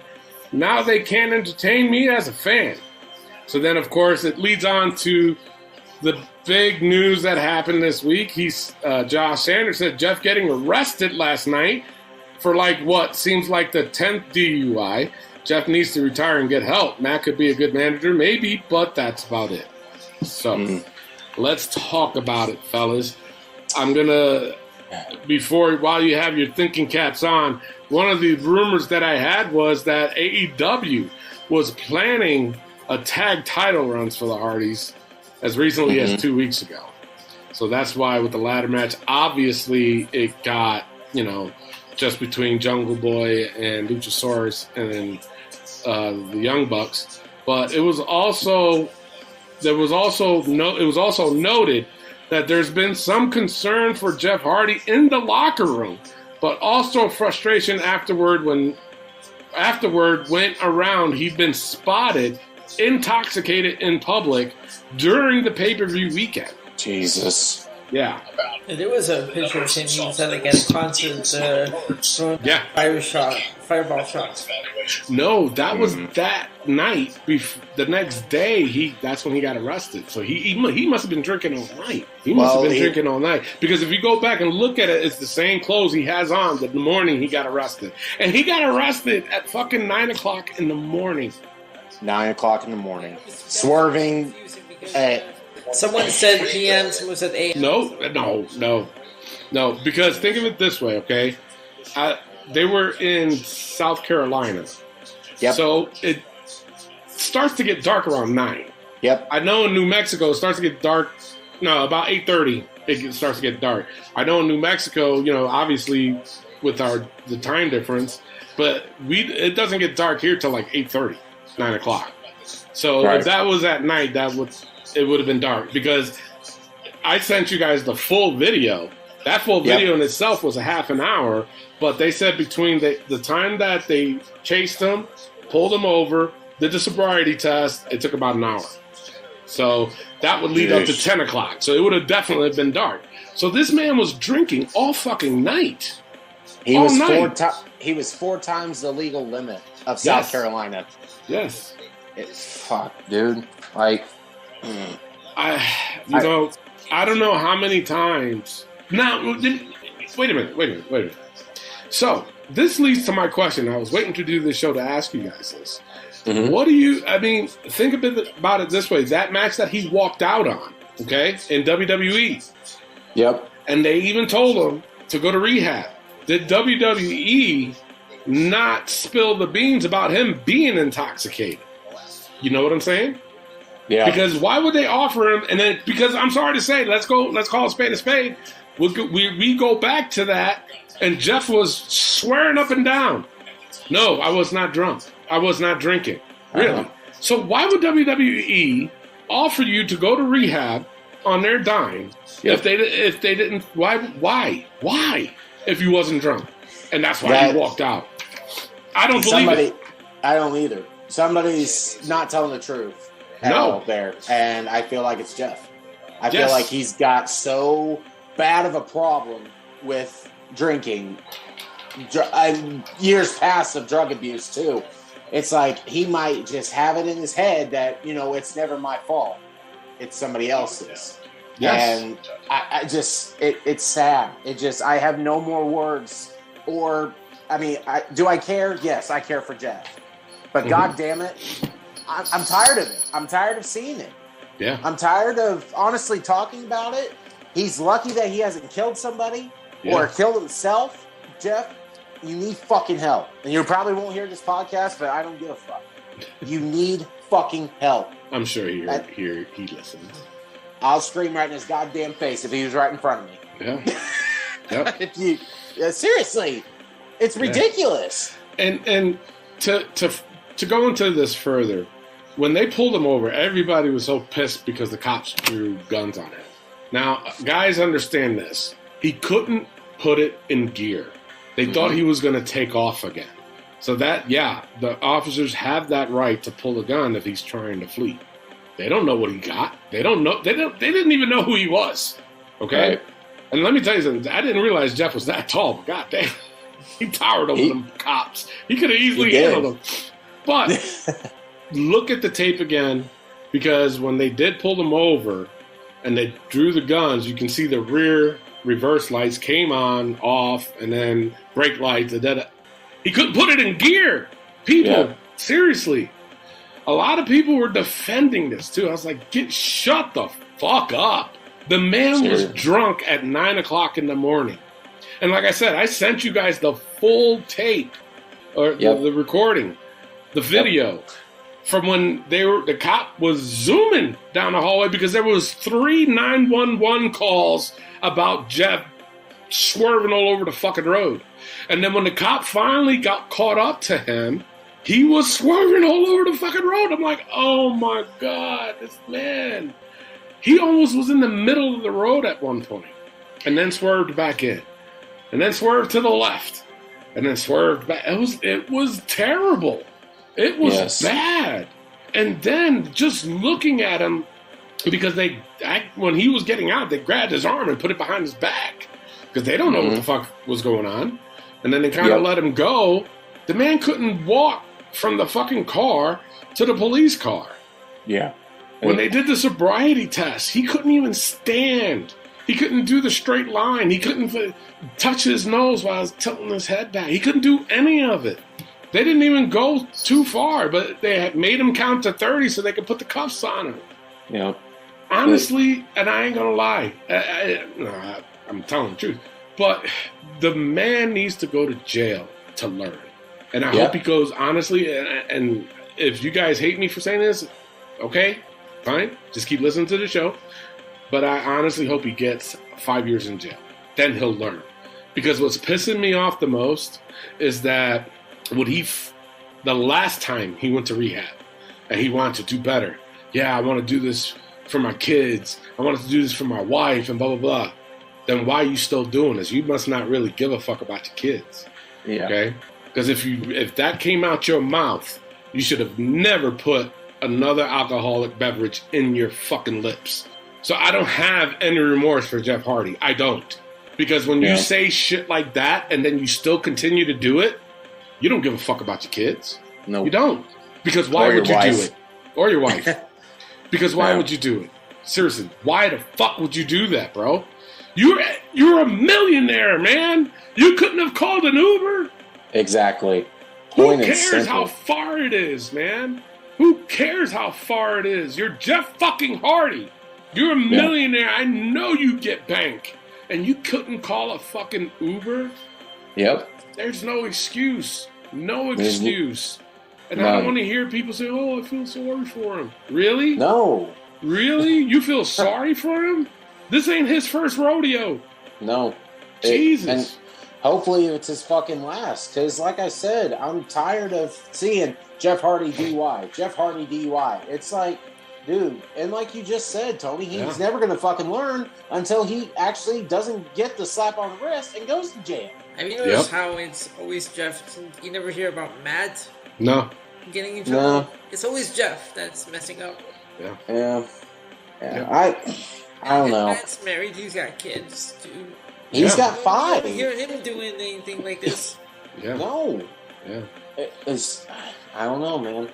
now they can't entertain me as a fan. So then, of course, it leads on to the big news that happened this week. Josh Sanders said Jeff getting arrested last night for what seems like the 10th DUI. Jeff needs to retire and get help. Matt could be a good manager, maybe, but that's about it. So let's talk about it, fellas. I'm going to, while you have your thinking caps on, one of the rumors that I had was that AEW was planning a tag title runs for the Hardys as recently as 2 weeks ago. So that's why with the ladder match, obviously it got, just between Jungle Boy and Luchasaurus and then the Young Bucks. But it was also noted that there's been some concern for Jeff Hardy in the locker room, but also frustration afterward went around. He'd been spotted intoxicated in public during the pay-per-view weekend. Jesus. Yeah. There was a picture of him. He was at a concert throwing fireball shots. No, that was that night. The next day, that's when he got arrested. So he must have been drinking all night. Drinking all night. Because if you go back and look at it, it's the same clothes he has on the morning he got arrested. And he got arrested at fucking 9 o'clock in the morning. 9 o'clock in the morning. Swerving at... Someone said PM, someone said AM. No. Because think of it this way, okay? They were in South Carolina. Yep. So it starts to get dark around 9. Yep. I know in New Mexico it starts to get dark. No, about 8:30 it starts to get dark. I know in New Mexico, obviously with the time difference, but it doesn't get dark here till like 8:30, 9 o'clock. So right. If that was at night, it would have been dark because I sent you guys the full video. That full video in itself was a half an hour, but they said between the time that they chased him, pulled him over, did the sobriety test, it took about an hour. So that would lead up to 10 o'clock. So it would have definitely been dark. So this man was drinking all fucking night. He was 4 times the legal limit of South Carolina. Yes. Fuck, dude. Like... I don't know how many times. Now, wait a minute. So, this leads to my question. I was waiting to do this show to ask you guys this. Mm-hmm. Think a bit about it this way. That match that he walked out on, okay, in WWE. Yep. And they even told him to go to rehab. Did WWE not spill the beans about him being intoxicated? You know what I'm saying? Yeah. Because why would they offer him? And then, because I'm sorry to say, let's call a spade a spade. We go back to that, and Jeff was swearing up and down. No, I was not drunk. I was not drinking. Really. So why would WWE offer you to go to rehab on their dime if they didn't? Why? If you wasn't drunk? And that's why he walked out. I don't believe it. I don't either. Somebody's not telling the truth. There, and I feel like it's Jeff. I feel like he's got so bad of a problem with drinking, years past of drug abuse too. It's like he might just have it in his head that it's never my fault, it's somebody else's. Yes. And it's sad. I have no more words. Do I care? Yes, I care for Jeff, but God damn it. I'm tired of it. I'm tired of seeing it. Yeah. I'm tired of honestly talking about it. He's lucky that he hasn't killed somebody or killed himself. Jeff, you need fucking help. And you probably won't hear this podcast, but I don't give a fuck. You need fucking help. I'm sure he listens. I'll scream right in his goddamn face if he was right in front of me. Yeah. Yep. Seriously, it's ridiculous. And to go into this further, when they pulled him over, everybody was so pissed because the cops threw guns on him. Now, guys understand this. He couldn't put it in gear. They thought he was going to take off again. So the officers have that right to pull a gun if he's trying to flee. They don't know what he got. They don't know. They didn't even know who he was. Okay. Right. And let me tell you something. I didn't realize Jeff was that tall. But goddamn, he towered over them cops. He could have easily handled them. But look at the tape again, because when they did pull them over and they drew the guns, you can see the rear reverse lights came on, off, and then brake lights. And then he couldn't put it in gear. People, seriously. A lot of people were defending this, too. I was like, shut the fuck up. The man was drunk at 9 o'clock in the morning. And like I said, I sent you guys the full tape, or the recording, the video, from when the cop was zooming down the hallway, because there was 3 911 calls about Jeff swerving all over the fucking road. And then when the cop finally got caught up to him, he was swerving all over the fucking road. I'm like, oh my God, this man. He almost was in the middle of the road at one point, and then swerved back in, and then swerved to the left, and then swerved back. It was terrible. It was bad. And then just looking at him, because when he was getting out, they grabbed his arm and put it behind his back, because they don't know what the fuck was going on. And then they kind of let him go. The man couldn't walk from the fucking car to the police car. Yeah. When they did the sobriety test, he couldn't even stand. He couldn't do the straight line. He couldn't touch his nose while I was tilting his head back. He couldn't do any of it. They didn't even go too far, but they had made him count to 30 so they could put the cuffs on him. Yeah. Honestly, and I ain't going to lie, I'm telling the truth, but the man needs to go to jail to learn. And I hope he goes, honestly, and if you guys hate me for saying this, okay, fine. Just keep listening to the show. But I honestly hope he gets 5 years in jail. Then he'll learn. Because what's pissing me off the most is that the last time he went to rehab and he wanted to do better. Yeah, I want to do this for my kids. I wanted to do this for my wife and blah, blah, blah. Then why are you still doing this? You must not really give a fuck about your kids. Yeah. Okay? Because if that came out your mouth, you should have never put another alcoholic beverage in your fucking lips. So I don't have any remorse for Jeff Hardy. I don't. Because when you say shit like that and then you still continue to do it, you don't give a fuck about your kids. No. You don't. Because why would you do it? Or your wife. Because why would you do it? Seriously, why the fuck would you do that, bro? You're a millionaire, man. You couldn't have called an Uber. Exactly. Who cares how far it is, man? Who cares how far it is? You're Jeff fucking Hardy. You're a millionaire. I know you get bank. And you couldn't call a fucking Uber? Yep. There's no excuse. No excuse. And I don't want to hear people say, oh, I feel sorry for him. Really? No. Really? You feel sorry for him? This ain't his first rodeo. No. Jesus. And hopefully it's his fucking last. Because like I said, I'm tired of seeing Jeff Hardy DUI. Jeff Hardy DUI. It's like, dude, and like you just said, Tony, he's never going to fucking learn until he actually doesn't get the slap on the wrist and goes to jail. Have you noticed how it's always Jeff? You never hear about Matt? No. Getting in trouble? No. It's always Jeff that's messing up. Yeah. I don't know. Matt's married. He's got kids, dude. He's got 5. I don't hear him doing anything like this. No. Yeah. I don't know, man.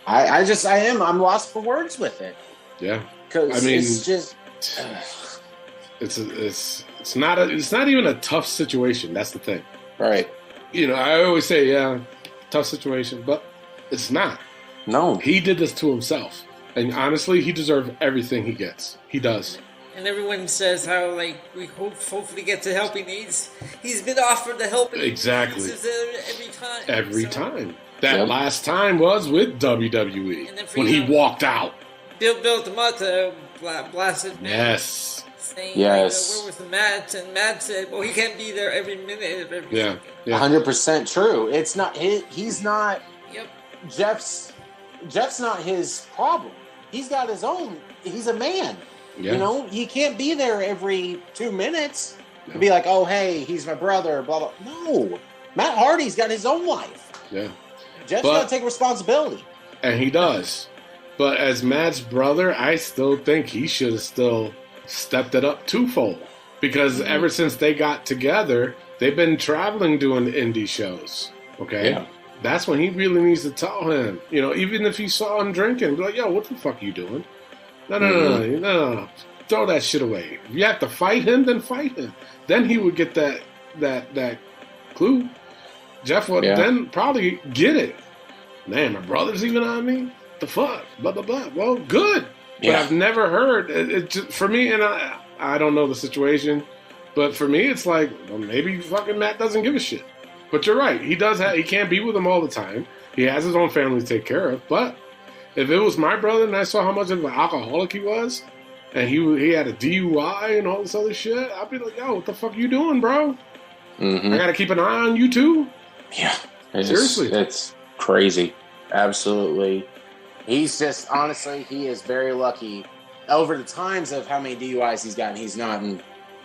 I'm lost for words with it. Yeah. Because it's just... It's not even a tough situation. That's the thing. Right. You know, I always say, tough situation, but it's not. No. He did this to himself. And honestly, he deserves everything he gets. He does. And everyone says how, like, we hopefully get the help he needs. He's been offered the help he needs every time. Every time. That last time was with WWE. When he walked out. Bill built him up to blasted man. Yes. Saying, where was Matt? And Matt said, well, he can't be there every minute of every second. 100% true. It's not he's not Jeff's not his problem. He's got his own. He's a man. Yeah. You know, he can't be there every 2 minutes to be like, oh, hey, he's my brother, blah, blah. No. Matt Hardy's got his own life. Yeah. Jeff's got to take responsibility. And he does. But as Matt's brother, I still think he should have still stepped it up twofold. Because ever since they got together, they've been traveling doing the indie shows. Okay? Yeah. That's when he really needs to tell him. You know, even if he saw him drinking, be like, yo, what the fuck are you doing? No. Throw that shit away. If you have to fight him, then fight him. Then he would get that clue. Jeff would then probably get it. Man, my brother's even on me? The fuck? Blah, blah, blah. Well, good. But I've never heard. It just, for me, and I don't know the situation, but for me, it's like, well, maybe fucking Matt doesn't give a shit. But you're right. He can't be with them all the time. He has his own family to take care of. But if it was my brother and I saw how much of an alcoholic he was, and he had a DUI and all this other shit, I'd be like, yo, what the fuck you doing, bro? I got to keep an eye on you, too? Yeah. Seriously. It's crazy. Absolutely. He's just, honestly, he is very lucky. Over the times of how many DUIs he's gotten, he's not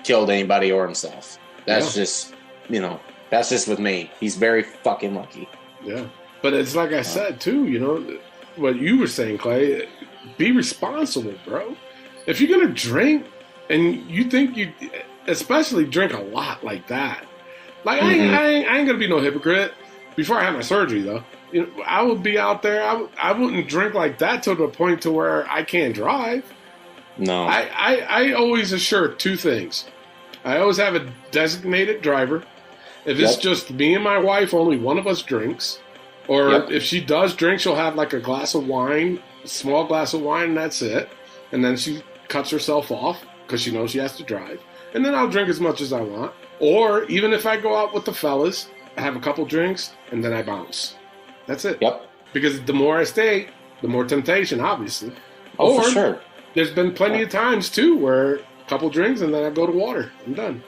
killed anybody or himself. That's just, that's just with me. He's very fucking lucky. Yeah. But it's like I said, too, what you were saying, Clay, be responsible, bro. If you're going to drink and you think you, especially drink a lot like that, like I ain't going to be no hypocrite. Before I had my surgery, though, I would be out there. I wouldn't drink like that to the point to where I can't drive. No. I always assure two things. I always have a designated driver. If it's just me and my wife, only one of us drinks. Or if she does drink, she'll have like a glass of wine, a small glass of wine, and that's it. And then she cuts herself off because she knows she has to drive. And then I'll drink as much as I want. Or even if I go out with the fellas, I have a couple drinks, and then I bounce. That's it. Yep. Because the more I stay, the more temptation, obviously. Oh, for sure. There's been plenty of times, too, where a couple drinks, and then I go to water. I'm done.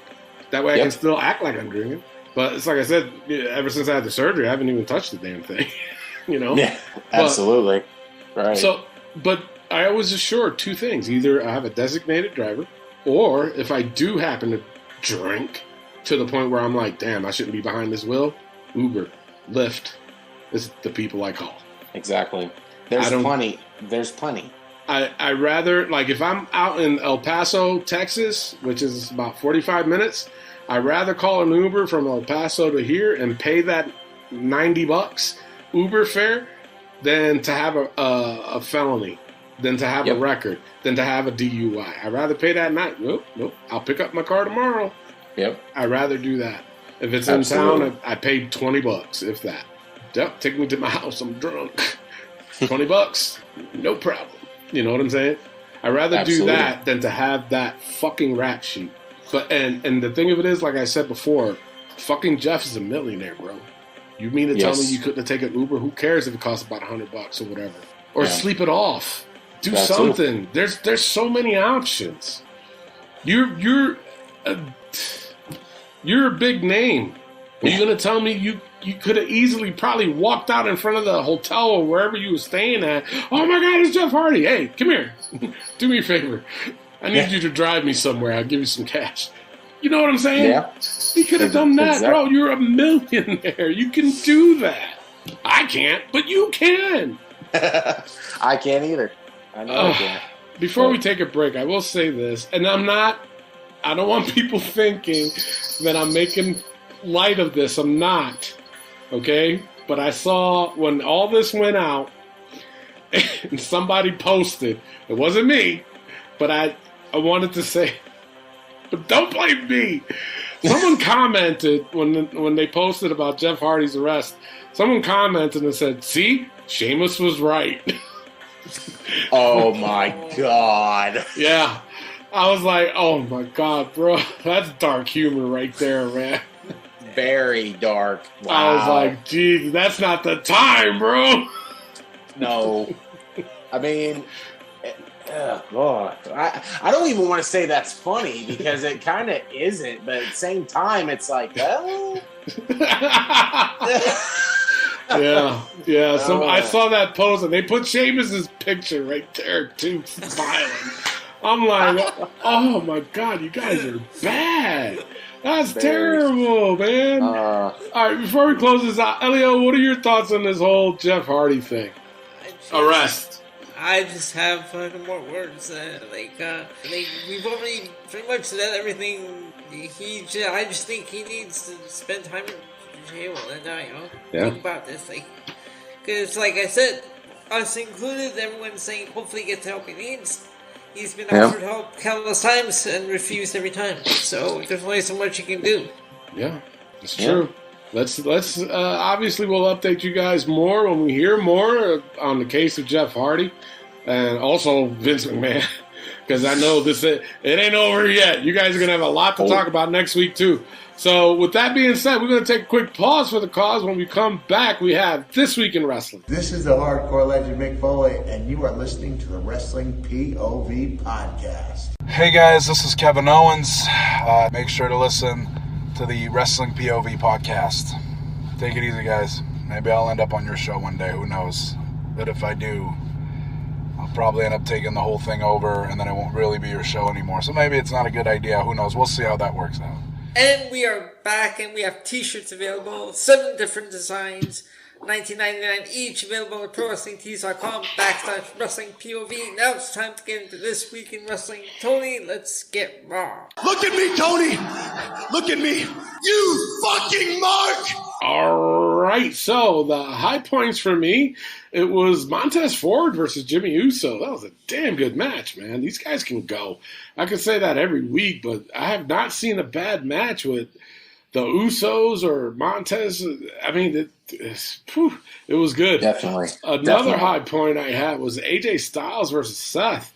That way I can still act like I'm drinking. But it's like I said, ever since I had the surgery, I haven't even touched the damn thing. Yeah, absolutely. Right. So, but I always assure two things. Either I have a designated driver, or if I do happen to drink to the point where I'm like, damn, I shouldn't be behind this wheel, Uber, Lyft, this is the people I call. Exactly. There's plenty. I rather, like if I'm out in El Paso, Texas, which is about 45 minutes, I'd rather call an Uber from El Paso to here and pay that $90 Uber fare than to have a felony, than to have a record, than to have a DUI. I'd rather pay that night. Nope. I'll pick up my car tomorrow. Yep. I'd rather do that. If it's in town, I paid $20, if that. Yep, take me to my house. I'm drunk. $20, no problem. You know what I'm saying? I'd rather do that than to have that fucking rap sheet. But and the thing of it is, like I said before, fucking Jeff is a millionaire, bro. You mean to tell me you couldn't take an Uber? Who cares if it costs about $100 or whatever? Or sleep it off. Do something. There's so many options. You're a big name. Are you gonna tell me you could have easily probably walked out in front of the hotel or wherever you were staying at? Oh my God, it's Jeff Hardy. Hey, come here. Do me a favor. I need you to drive me somewhere. I'll give you some cash. You know what I'm saying? Yeah. He could have done that, bro. You're a millionaire. You can do that. I can't, but you can. I can't either. I know I can't. Before we take a break, I will say this, and I don't want people thinking that I'm making light of this. I'm not. Okay? But I saw when all this went out and somebody posted, it wasn't me, but I wanted to say, but don't blame me. Someone commented when they posted about Jeff Hardy's arrest, someone commented and said, see, Sheamus was right. Oh my God. Yeah. I was like, oh my God, bro. That's dark humor right there, man. Very dark. Wow. I was like, geez, that's not the time, bro. No. I mean, God. I don't even want to say that's funny because it kind of isn't, but at the same time, it's like, well. Yeah. So I saw that post and they put Sheamus's picture right there too, smiling. I'm like, oh my God, you guys are bad. That's terrible, man. All right, before we close this out, Elio, what are your thoughts on this whole Jeff Hardy thing? Arrest. I just have no more words. We've already pretty much said everything. I just think he needs to spend time in jail and think about this. Because like I said, us included, everyone's saying hopefully he gets the help he needs. He's been offered help countless times and refused every time. So there's only so much you can do. Yeah, it's true. Let's obviously we'll update you guys more when we hear more on the case of Jeff Hardy and also Vince McMahon, because I know it ain't over yet. You guys are gonna have a lot to talk about next week too. So with that being said, we're gonna take a quick pause for the cause. When we come back, we have This Week in Wrestling. This is the hardcore legend Mick Foley, and you are listening to the Wrestling POV podcast. Hey guys, this is Kevin Owens. Make sure to listen to the Wrestling POV podcast. Take it easy, guys. Maybe I'll end up on your show one day, who knows? But if I do, I'll probably end up taking the whole thing over, and then it won't really be your show anymore. So maybe it's not a good idea, who knows? We'll see how that works out. And we are back, and we have t-shirts available, 7 different designs, $19.99 each, available at ProWrestlingTees.com/WrestlingPOV. Now it's time to get into This Week in Wrestling. Tony, let's get raw. Look at me, Tony! Look at me! You fucking mark! All right, so the high points for me, it was Montez Ford versus Jimmy Uso. That was a damn good match, man. These guys can go. I can say that every week, but I have not seen a bad match with the Usos or Montez. I mean, it was good. Definitely. Another high point I had was AJ Styles versus Seth.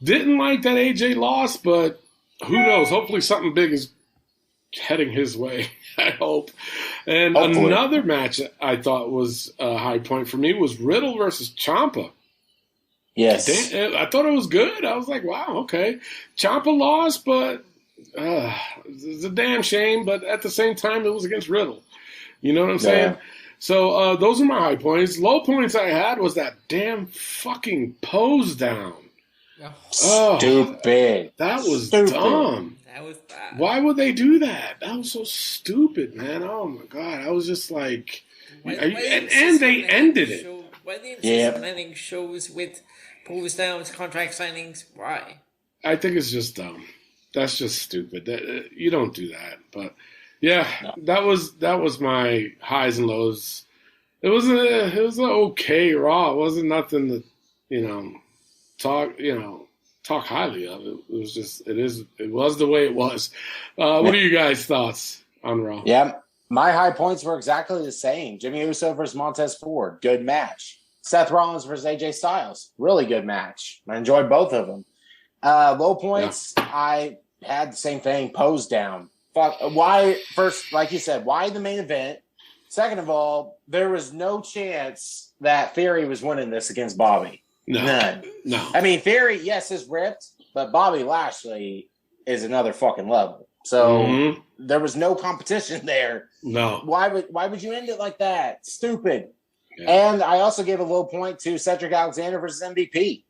Didn't like that AJ lost, but who knows? Hopefully something big is heading his way, I hope. And Hopefully. Another match I thought was a high point for me was Riddle versus Ciampa. Yes. I thought it was good. I was like, wow, okay. Ciampa lost, but it's a damn shame. But at the same time, it was against Riddle. You know what I'm saying? Yeah. So those are my high points. Low points I had was that damn fucking pose down. Oh, Stupid. that was Stupid. dumb. That was bad. Why would they do that? That was so stupid, man. Oh my god, I was just like, and they ended it. Why they insist on ending shows with pose downs, contract signings? Why? I think it's just dumb. That's just stupid. You don't do that. But yeah, that was my highs and lows. It was an okay Raw. It wasn't nothing to talk highly of. It was just it was the way it was. What are you guys' thoughts on Raw? Yeah, my high points were exactly the same. Jimmy Uso versus Montez Ford, good match. Seth Rollins versus AJ Styles, really good match. I enjoyed both of them. Low points, I had the same thing, pose down. Why, first, like you said, why the main event? Second of all, there was no chance that Theory was winning this against Bobby. No. None. No. I mean, Theory, yes, is ripped, but Bobby Lashley is another fucking level. So there was no competition there. No. Why would you end it like that? Stupid. Yeah. And I also gave a low point to Cedric Alexander versus MVP.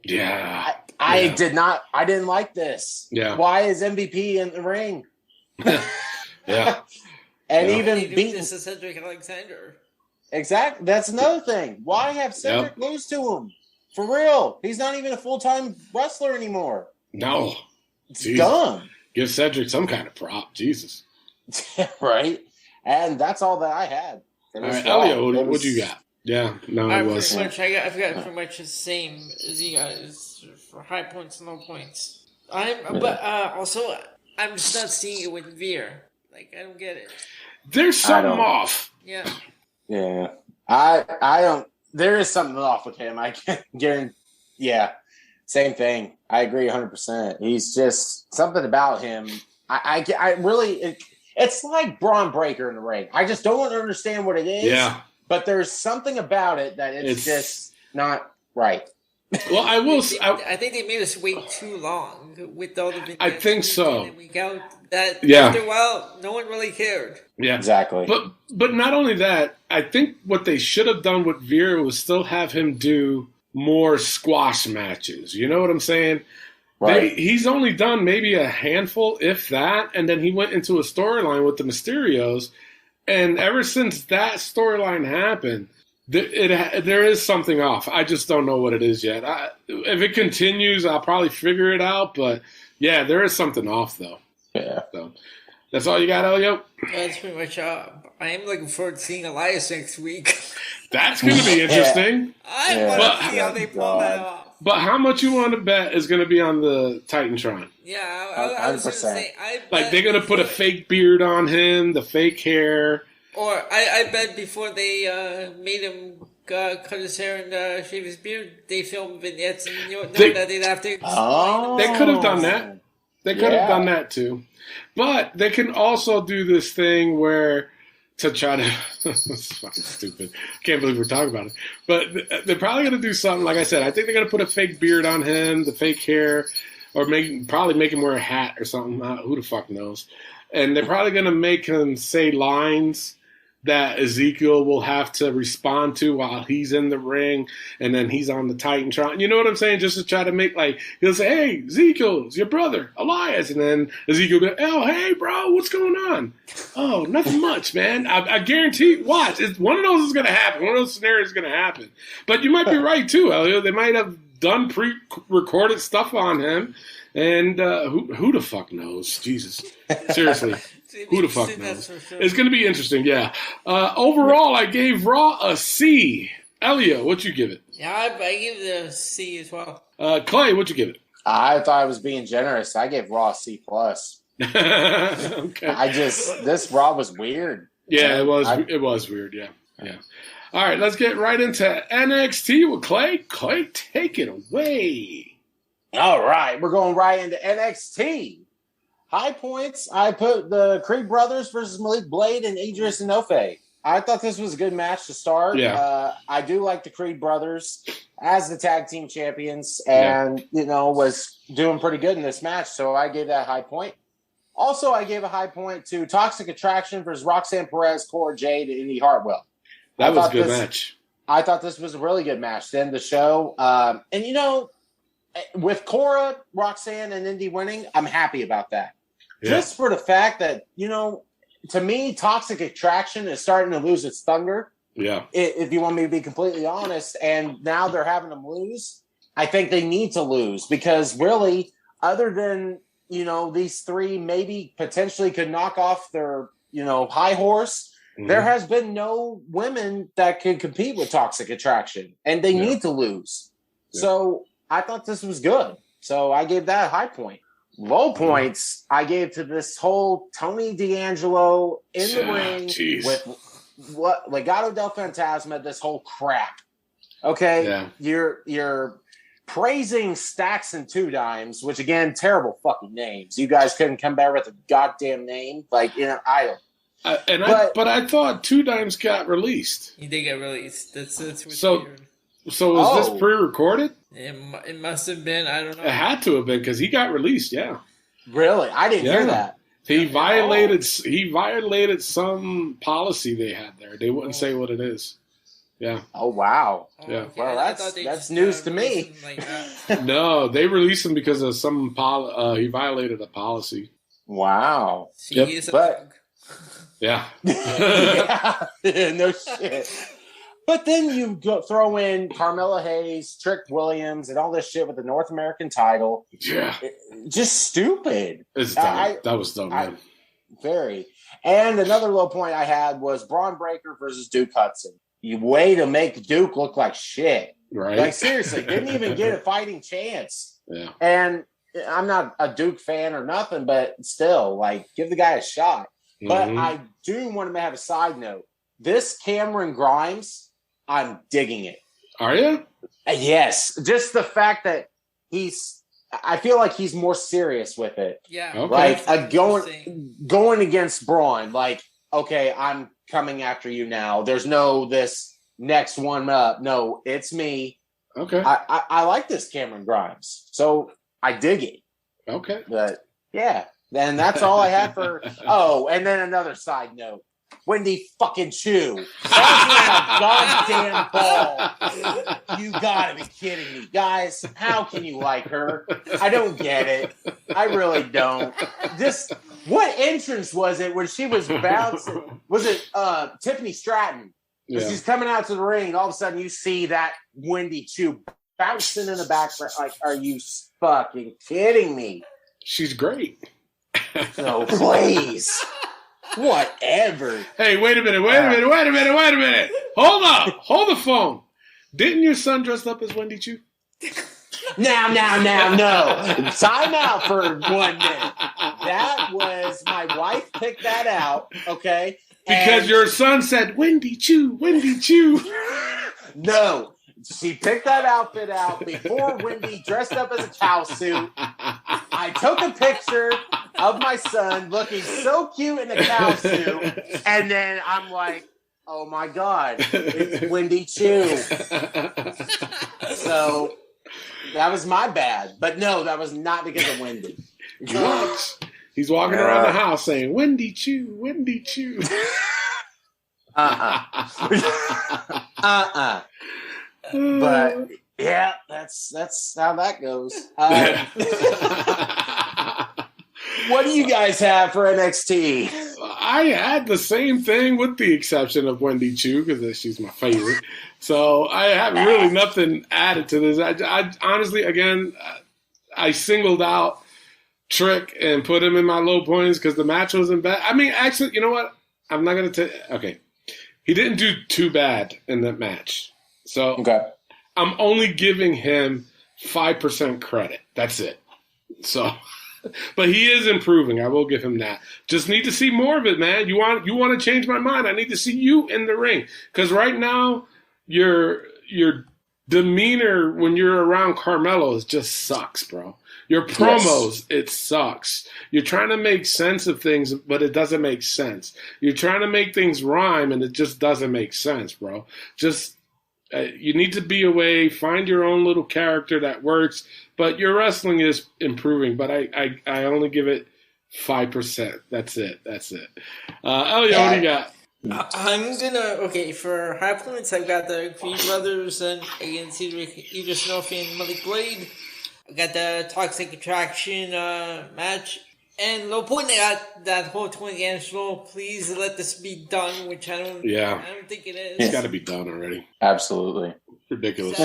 Yeah. I didn't like this. Yeah. Why is MVP in the ring? Yeah. And Yeah. even They do beat this to Cedric Alexander. Exactly. That's another thing. Why have Cedric lose to him? For real. He's not even a full-time wrestler anymore. No. It's Jesus. dumb. Give Cedric some kind of prop. Jesus. Right? And that's all that I had. All right, Elliot, what you got? Yeah, no, it was. I've got pretty much the same as you guys for high points and low points. But also, I'm just not seeing it with Veer. Like, I don't get it. There's something off. Yeah. Yeah. I don't. There is something off with him. I can guarantee. Yeah. Same thing. I agree 100%. He's just something about him. I really. It's like Braun Breaker in the ring. I just don't understand what it is. Yeah. But there's something about it that it's just not right. Well, I will. I think they made us wait too long with all the vignettes. I think so. And we got that Yeah. after a while, no one really cared. Yeah, Exactly. But not only that, I think what they should have done with Veer was still have him do more squash matches. You know what I'm saying? Right. He's only done maybe a handful, if that, and then he went into a storyline with the Mysterios. And ever since that storyline happened, There is something off. I just don't know what it is yet. If it continues, I'll probably figure it out. But yeah, there is something off though. Yeah. So that's all you got, Elio? That's pretty much. I am looking forward to seeing Elias next week. That's going to be interesting. I want to see how they pull that off. But how much you want to bet is going to be on the Titantron? Yeah, I was going to say, like they're going to put a fake beard on him, the fake hair. Or I bet before they made him cut his hair and shave his beard, they filmed vignettes and that they'd have to. Oh, they could have done that. They could have done that too. But they can also do this thing where to try to. It's fucking stupid. Can't believe we're talking about it. But they're probably going to do something. Like I said, I think they're going to put a fake beard on him, the fake hair, or probably make him wear a hat or something. Who the fuck knows? And they're probably going to make him say lines that Ezekiel will have to respond to while he's in the ring, and then he's on the Titantron. You know what I'm saying? Just to try to make, like, he'll say, hey, Ezekiel, it's your brother, Elias. And then Ezekiel will go, oh, hey, bro, what's going on? Oh, nothing much, man. I guarantee, watch. One of those is going to happen. One of those scenarios is going to happen. But you might be right, too, Elio. They might have done pre-recorded stuff on him, and who the fuck knows? Jesus. Seriously. Who the fuck knows? Sure. It's going to be interesting, yeah. Overall, I gave Raw a C. Elio, what'd you give it? Yeah, I gave it a C as well. Clay, what'd you give it? I thought I was being generous. I gave Raw a C+. Okay. This Raw was weird. Yeah, it was weird, yeah. All right, let's get right into NXT with Clay. Clay, take it away. All right, we're going right into NXT. High points, I put the Creed brothers versus Malik Blade and Idris Enofe. I thought this was a good match to start. Yeah. I do like the Creed brothers as the tag team champions and, was doing pretty good in this match. So I gave that a high point. Also, I gave a high point to Toxic Attraction versus Roxanne Perez, Cora Jade, and Indy Hartwell. That was a good match. I thought this was a really good match to end the show. With Cora, Roxanne, and Indy winning, I'm happy about that. Yeah. Just for the fact that, to me, Toxic Attraction is starting to lose its thunder. Yeah. If you want me to be completely honest. And now they're having them lose. I think they need to lose because really, other than, these three maybe potentially could knock off their, high horse, there has been no women that can compete with Toxic Attraction. And they need to lose. Yeah. So I thought this was good. So I gave that a high point. Low points I gave to this whole Tony D'Angelo in the ring with Legado del Fantasma, this whole crap. Okay, you're praising Stacks and Two Dimes, which again, terrible fucking names. You guys couldn't come back with a goddamn name, I don't. But I thought Two Dimes got released. He did get released. That's what's so. weird. So was this pre-recorded? It must have been. I don't know. It had to have been because he got released. Yeah. Really, I didn't hear that. He violated. He violated some policy they had there. They wouldn't say what it is. Yeah. Oh wow. Oh, yeah. Okay. Well, that's news to me. Like No, they released him because of some he violated a policy. Wow. See, he's a bug. Yeah. No shit. But then you throw in Carmella Hayes, Trick Williams, and all this shit with the North American title. Yeah. Just stupid. It's dumb. That was dumb, man. Very. And another low point I had was Braun Breaker versus Duke Hudson. You way to make Duke look like shit. Right. Like, seriously, didn't even get a fighting chance. Yeah. And I'm not a Duke fan or nothing, but still, give the guy a shot. Mm-hmm. But I do want to have a side note. This Cameron Grimes, I'm digging it. Are you? Yes. Just the fact that I feel like he's more serious with it. Yeah. Okay. Going against Braun, okay, I'm coming after you now. There's no this next one up. No, it's me. Okay. I like this Cameron Grimes. So I dig it. Okay. But yeah. Then that's all I had for. Oh, and then another side note. Wendy fucking Chu. That's a goddamn ball. You gotta be kidding me. Guys, how can you like her? I don't get it. I really don't. What entrance was it when she was bouncing? Was it Tiffany Stratton? Yeah. She's coming out to the ring, and all of a sudden you see that Wendy Chu bouncing in the background. Like, are you fucking kidding me? She's great. So please. Whatever. Hey, wait a minute. Hold up. Hold the phone. Didn't your son dress up as Wendy Chu? Now, no. Time out for 1 minute. That was, my wife picked that out, okay? Because your son said, Wendy Chu. No. She picked that outfit out before Wendy dressed up as a cow suit. I took a picture of my son looking so cute in a cow suit, and then I'm like, oh my God, it's Wendy Chu. So that was my bad. But no, that was not because of Wendy. He's walking around the house saying, Wendy Chu. But yeah, that's how that goes. What do you guys have for NXT? I had the same thing with the exception of Wendy Chu because she's my favorite. So I have really nothing added to this. I honestly, again, I singled out Trick and put him in my low points because the match wasn't bad. I mean, actually, you know what? I'm not going to tell. Okay. He didn't do too bad in that match. So okay. I'm only giving him 5% credit. That's it. So, but he is improving. I will give him that. Just need to see more of it, man. You want to change my mind? I need to see you in the ring because right now your demeanor when you're around Carmelo just sucks, bro. Your promos, it sucks. You're trying to make sense of things, but it doesn't make sense. You're trying to make things rhyme, and it just doesn't make sense, bro. Just you need to be away, find your own little character that works. But your wrestling is improving, but I only give it 5%. That's it. Elliot, what do you got? I'm gonna for high points. I've got the Creed brothers and against Edith Snowfie and Malik Blade. I got the Toxic Attraction match. And low point, I got that whole 20 Angelo. Please let this be done, which I don't think it is. It's got to be done already. Absolutely. Ridiculous.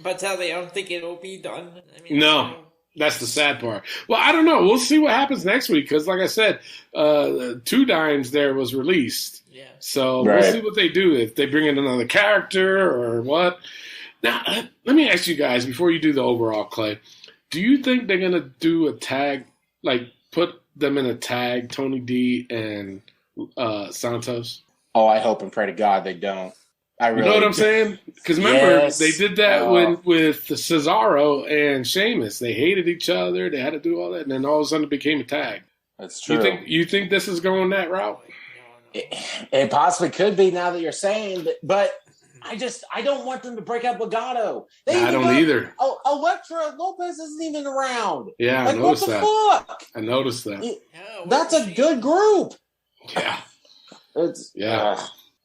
But tell me, I don't think it'll be done. I mean, no. That's the sad part. Well, I don't know. We'll see what happens next week because, like I said, Two Dimes there was released. Yeah. So we'll see what they do, if they bring in another character or what. Now, let me ask you guys, before you do the overall, Clay, do you think they're going to do a tag, like put them in a tag, Tony D and Santos? Oh, I hope and pray to God they don't. I really you know what I'm saying? Because remember, they did that with Cesaro and Sheamus. They hated each other. They had to do all that, and then all of a sudden it became a tag. That's true. You think this is going that route? It possibly could be now that you're saying that, but I don't want them to break up Legato. I don't either. Elektra Lopez isn't even around. Yeah, I noticed that. What the fuck? I noticed that. That's a good group. Yeah.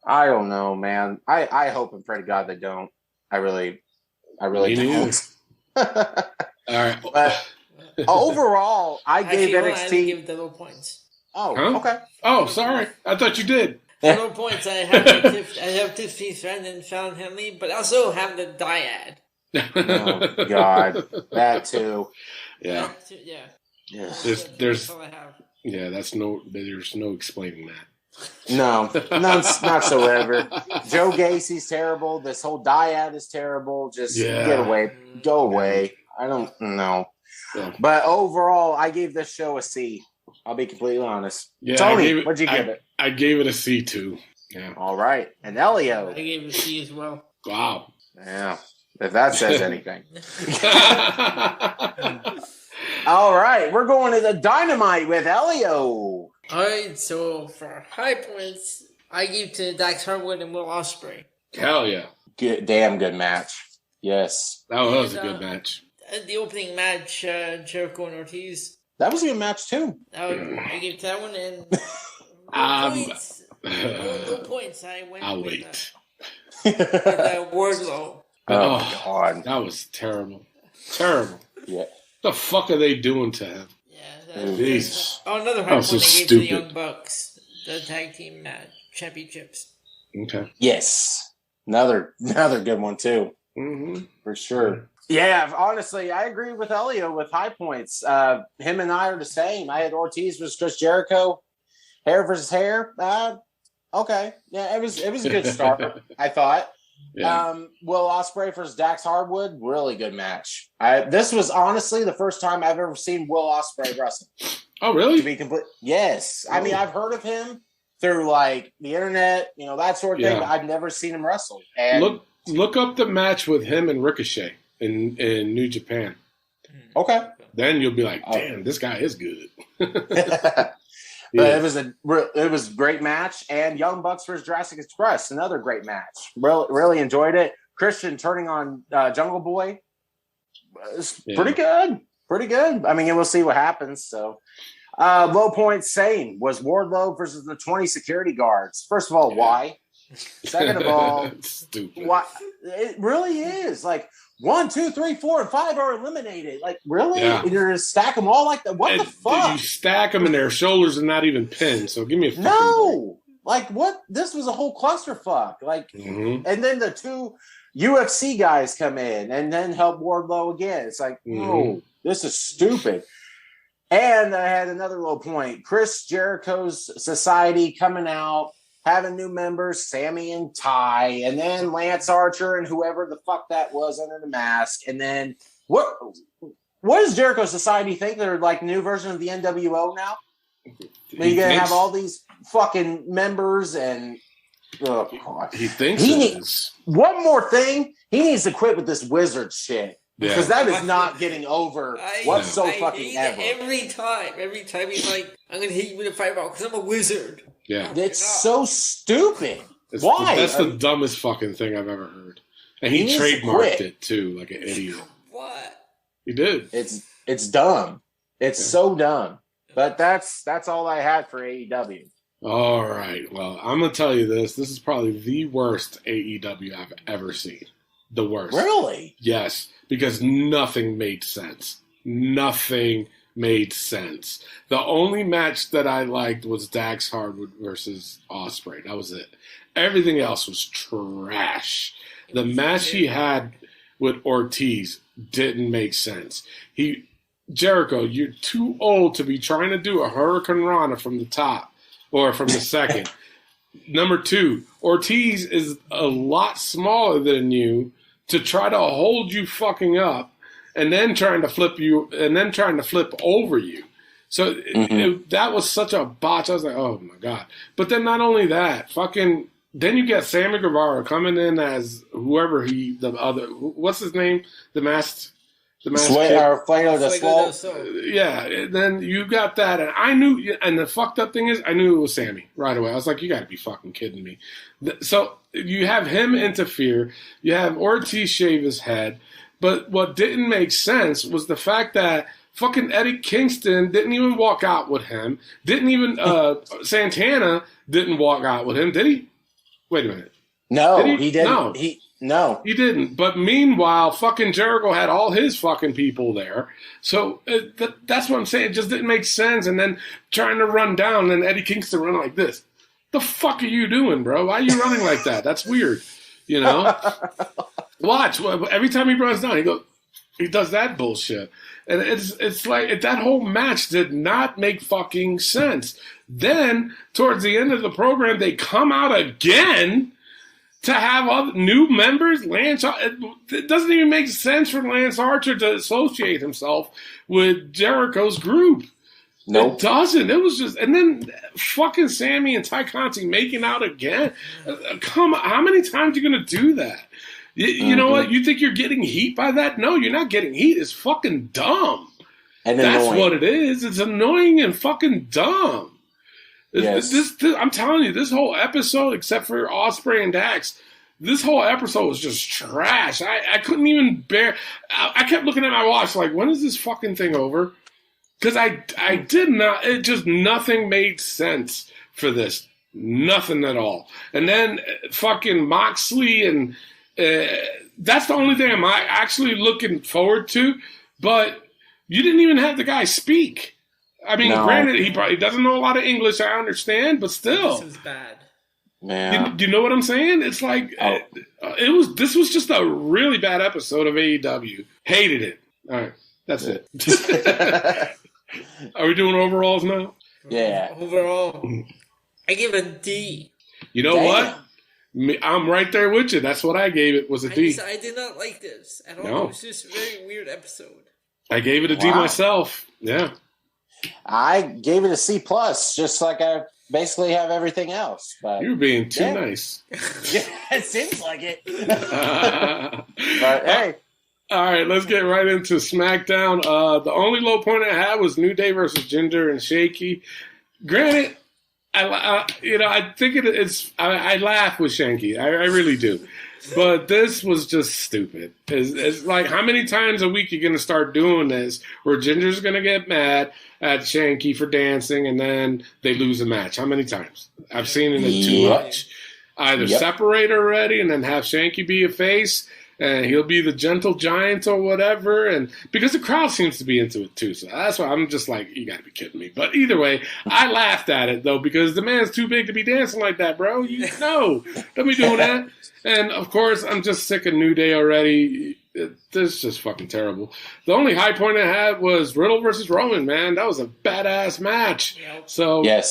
I don't know, man. I hope and pray to God they don't. I really don't. All right. But overall, I gave NXT. I didn't give the low points. Oh, okay. Oh, sorry. I thought you did. No points. I have Tiffany's friend and Fallon Henley, but also have the dyad. Oh God, that too. Yeah. Yeah. There's all I have. Yeah, there's no explaining that. No, not whatsoever. Joe Gacy's terrible. This whole dyad is terrible. Just get away, go away. I don't know. Yeah. But overall, I gave this show a C. I'll be completely honest. Yeah, Tony, what'd you give it? I gave it a C too. Yeah. All right. And Elio. I gave it a C as well. Wow. Yeah. If that says anything. All right. We're going to the Dynamite with Elio. All right. So for high points, I give to Dax Harwood and Will Ospreay. Hell yeah. Damn good match. Yes. That was a good match. The opening match, Jericho and Ortiz. That was a good match too. I gave that one and no points. I'll wait. With Wardlow. Oh God, that was terrible. Terrible. Yeah. The fuck are they doing to him? Yeah. Jesus. Another high point I gave to the Young Bucks, the tag team championships. Okay. Yes. Another good one too, for sure. Yeah, honestly, I agree with Elio with high points. Him and I are the same. I had Ortiz versus Chris Jericho, hair versus hair. Okay, yeah, it was a good start. I thought. Yeah. Will Ospreay versus Dax Harwood, really good match. This was honestly the first time I've ever seen Will Ospreay wrestle. Oh, really? To be complete, yes. I mean, I've heard of him through like the internet, that sort of thing. But I've never seen him wrestle. And look up the match with him and Ricochet in New Japan. Okay, then you'll be like, damn, this guy is good. But it was a great match, and Young Bucks versus Jurassic Express, another great match. Really enjoyed it. Christian turning on Jungle Boy was pretty good. Pretty good. I mean, we'll see what happens. So, low point same was Wardlow versus the 20 security guards. First of all, why? Second of all, stupid. Why? It really is like 1, 2, 3, 4, and 5 are eliminated. Like, really? Yeah. You're gonna stack them all like that? What the fuck? You stack them and their shoulders are not even pinned. So give me a fucking break. Like what? This was a whole clusterfuck. Like, and then the 2 UFC guys come in and then help Wardlow again. It's like, no, this is stupid. And I had another low point. Chris Jericho's Society coming out, having new members, Sammy and Ty, and then Lance Archer and whoever the fuck that was under the mask. And then what does Jericho Society think? They're like new version of the NWO now? You're going to have all these fucking members and he thinks it is. One more thing, he needs to quit with this wizard shit. Because that is not getting over whatsoever. Every time he's like, I'm going to hit you with a fireball because I'm a wizard. Yeah. It's so stupid. Why? That's the dumbest fucking thing I've ever heard. And he trademarked it too, like an idiot. What? He did. It's dumb. It's so dumb. But that's all I had for AEW. All right. Well, I'm going to tell you this. This is probably the worst AEW I've ever seen. The worst. Really? Yes. Because nothing made sense. Nothing made sense. The only match that I liked was Dax Harwood versus Ospreay. That was it. Everything else was trash. The match he had with Ortiz didn't make sense. Jericho, you're too old to be trying to do a Hurricane Rana from the top or from the second. Number 2, Ortiz is a lot smaller than you to try to hold you fucking up and then trying to flip you and then trying to flip over you. So that was such a botch. I was like, oh my God. But then not only that, then you get Sammy Guevara coming in as whoever what's his name? The masked Fuego del Sol. Yeah, then you got that, and I knew, and the fucked up thing is, I knew it was Sammy right away. I was like, you got to be fucking kidding me. So you have him interfere, you have Ortiz shave his head, but what didn't make sense was the fact that fucking Eddie Kingston didn't even walk out with him, didn't even, Santana didn't walk out with him, did he? Wait a minute. No, he didn't. No. He didn't. But meanwhile, fucking Jericho had all his fucking people there. So that's what I'm saying. It just didn't make sense. And then trying to run down and Eddie Kingston run like this. The fuck are you doing, bro? Why are you running like that? That's weird. Watch. Every time he runs down, he does that bullshit. And it's like that whole match did not make fucking sense. Then, towards the end of the program, they come out again to have other new members. It doesn't even make sense for Lance Archer to associate himself with Jericho's group. Nope. It doesn't. It was just, and then fucking Sammy and Ty Conti making out again. Come on, how many times are you going to do that? You know what? You think you're getting heat by that? No, you're not getting heat. It's fucking dumb. And that's annoying. What it is. It's annoying and fucking dumb. Yes. I'm telling you, this whole episode, except for Ospreay and Dax, this whole episode was just trash. I couldn't even bear. I kept looking at my watch like, when is this fucking thing over? Because I did not. It just nothing made sense for this. Nothing at all. And then fucking Moxley and that's the only thing I'm actually looking forward to. But you didn't even have the guy speak. I mean, Granted, he probably doesn't know a lot of English, I understand, but still. This is bad. Yeah. Do you know what I'm saying? It's like this was just a really bad episode of AEW. Hated it. All right, that's it. Are we doing overalls now? Yeah. Overall, I give it a D. You know what? I'm right there with you. That's what I gave it, was a D. I did not like this at all. No. It was just a very weird episode. I gave it a D myself. Yeah. I gave it a C+, just like I basically have everything else. But you're being too nice. Yeah, it seems like it. But hey. All right, let's get right into SmackDown. The only low point I had was New Day versus Jinder and Shaky. Granted, I think it's. I laugh with Shanky. I really do. But this was just stupid. It's like, how many times a week are you going to start doing this where Ginger's going to get mad at Shanky for dancing and then they lose a match? How many times? I've seen it too much. Either separate already and then have Shanky be a face and he'll be the gentle giant or whatever. And because the crowd seems to be into it too. So that's why I'm just like, you got to be kidding me. But either way, I laughed at it though because the man's too big to be dancing like that, bro. You know, don't be doing that. And, of course, I'm just sick of New Day already. This is just fucking terrible. The only high point I had was Riddle versus Roman, man. That was a badass match. So, yeah,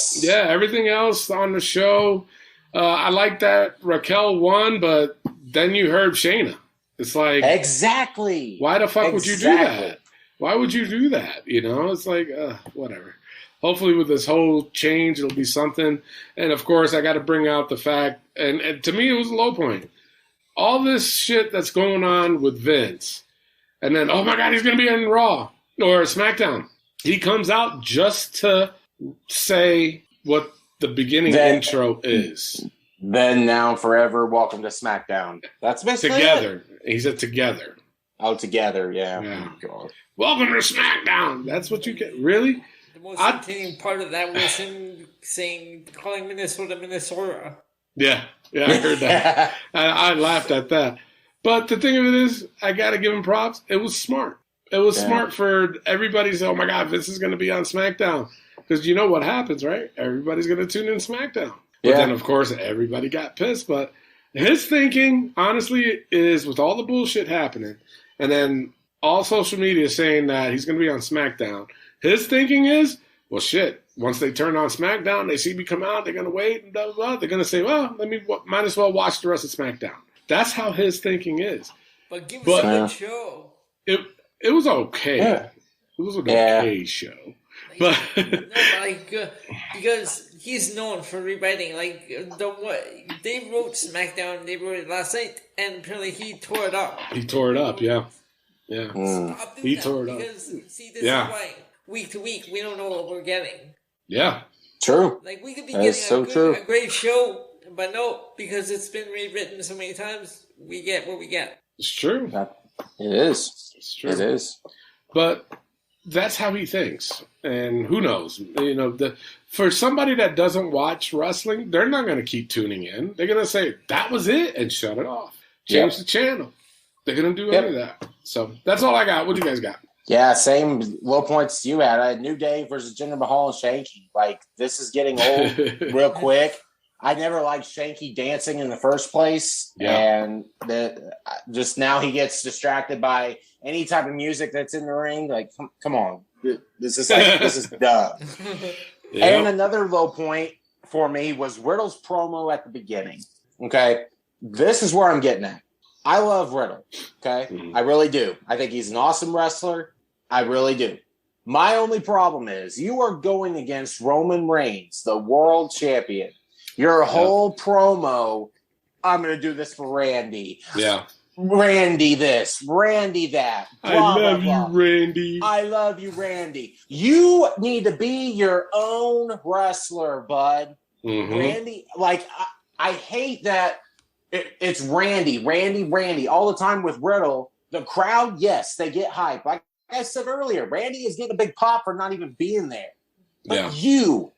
everything else on the show, I like that Raquel won, but then you heard Shayna. It's like... Exactly. Why the fuck would you do that? Why would you do that? You know, it's like, whatever. Hopefully with this whole change, it'll be something. And, of course, I got to bring out the fact, and to me, it was a low point. All this shit that's going on with Vince, and then, oh, my God, he's going to be in Raw or SmackDown. He comes out just to say what the beginning intro is. Then, now, forever, welcome to SmackDown. That's basically Together. He said together. Oh, together, yeah. Oh, welcome to SmackDown. That's what you get. Really? The most entertaining part of that was him calling Minnesota, Minnesota. Yeah, I heard that. I laughed at that. But the thing of it is, I got to give him props. It was smart. It was smart for everybody to say, oh, my God, Vince is going to be on SmackDown. Because you know what happens, right? Everybody's going to tune in SmackDown. But then, of course, everybody got pissed. But his thinking, honestly, is with all the bullshit happening, and then all social media saying that he's going to be on SmackDown, his thinking is, well, shit, once they turn on SmackDown, they see me come out, they're going to wait, and blah, blah, blah. They're going to say, well, might as well watch the rest of SmackDown. That's how his thinking is. But give us a good show. It was okay. Yeah. It was an okay show. Because he's known for rewriting. They wrote SmackDown, they wrote it last night, and apparently he tore it up. He tore it up, yeah. He tore it up. Because, see, this is why week to week we don't know what we're getting. Yeah. True. Like, we could be getting a great show, but no, because it's been rewritten so many times, we get what we get. It's true. It is. It's true. It is. But that's how he thinks. And who knows? You know, for somebody that doesn't watch wrestling, they're not going to keep tuning in. They're going to say, that was it, and shut it off. Change the channel. They're going to do any of that. So that's all I got. What do you guys got? Yeah, same low points you had. I had New Day versus Jinder Mahal and Shanky. Like, this is getting old real quick. I never liked Shanky dancing in the first place. Yeah. And just now he gets distracted by any type of music that's in the ring. Like, come on. This is dumb. And another low point for me was Riddle's promo at the beginning. Okay. This is where I'm getting at. I love Riddle. Okay. I really do. I think he's an awesome wrestler. I really do. My only problem is you are going against Roman Reigns, the world champion. Your whole promo, I'm going to do this for Randy. Yeah. Randy this, Randy that. Blah, I love you, Randy. I love you, Randy. You need to be your own wrestler, bud. Mm-hmm. Randy, like, I hate that it's Randy all the time with Riddle. The crowd, yes, they get hype. Like I said earlier, Randy is getting a big pop for not even being there. But you,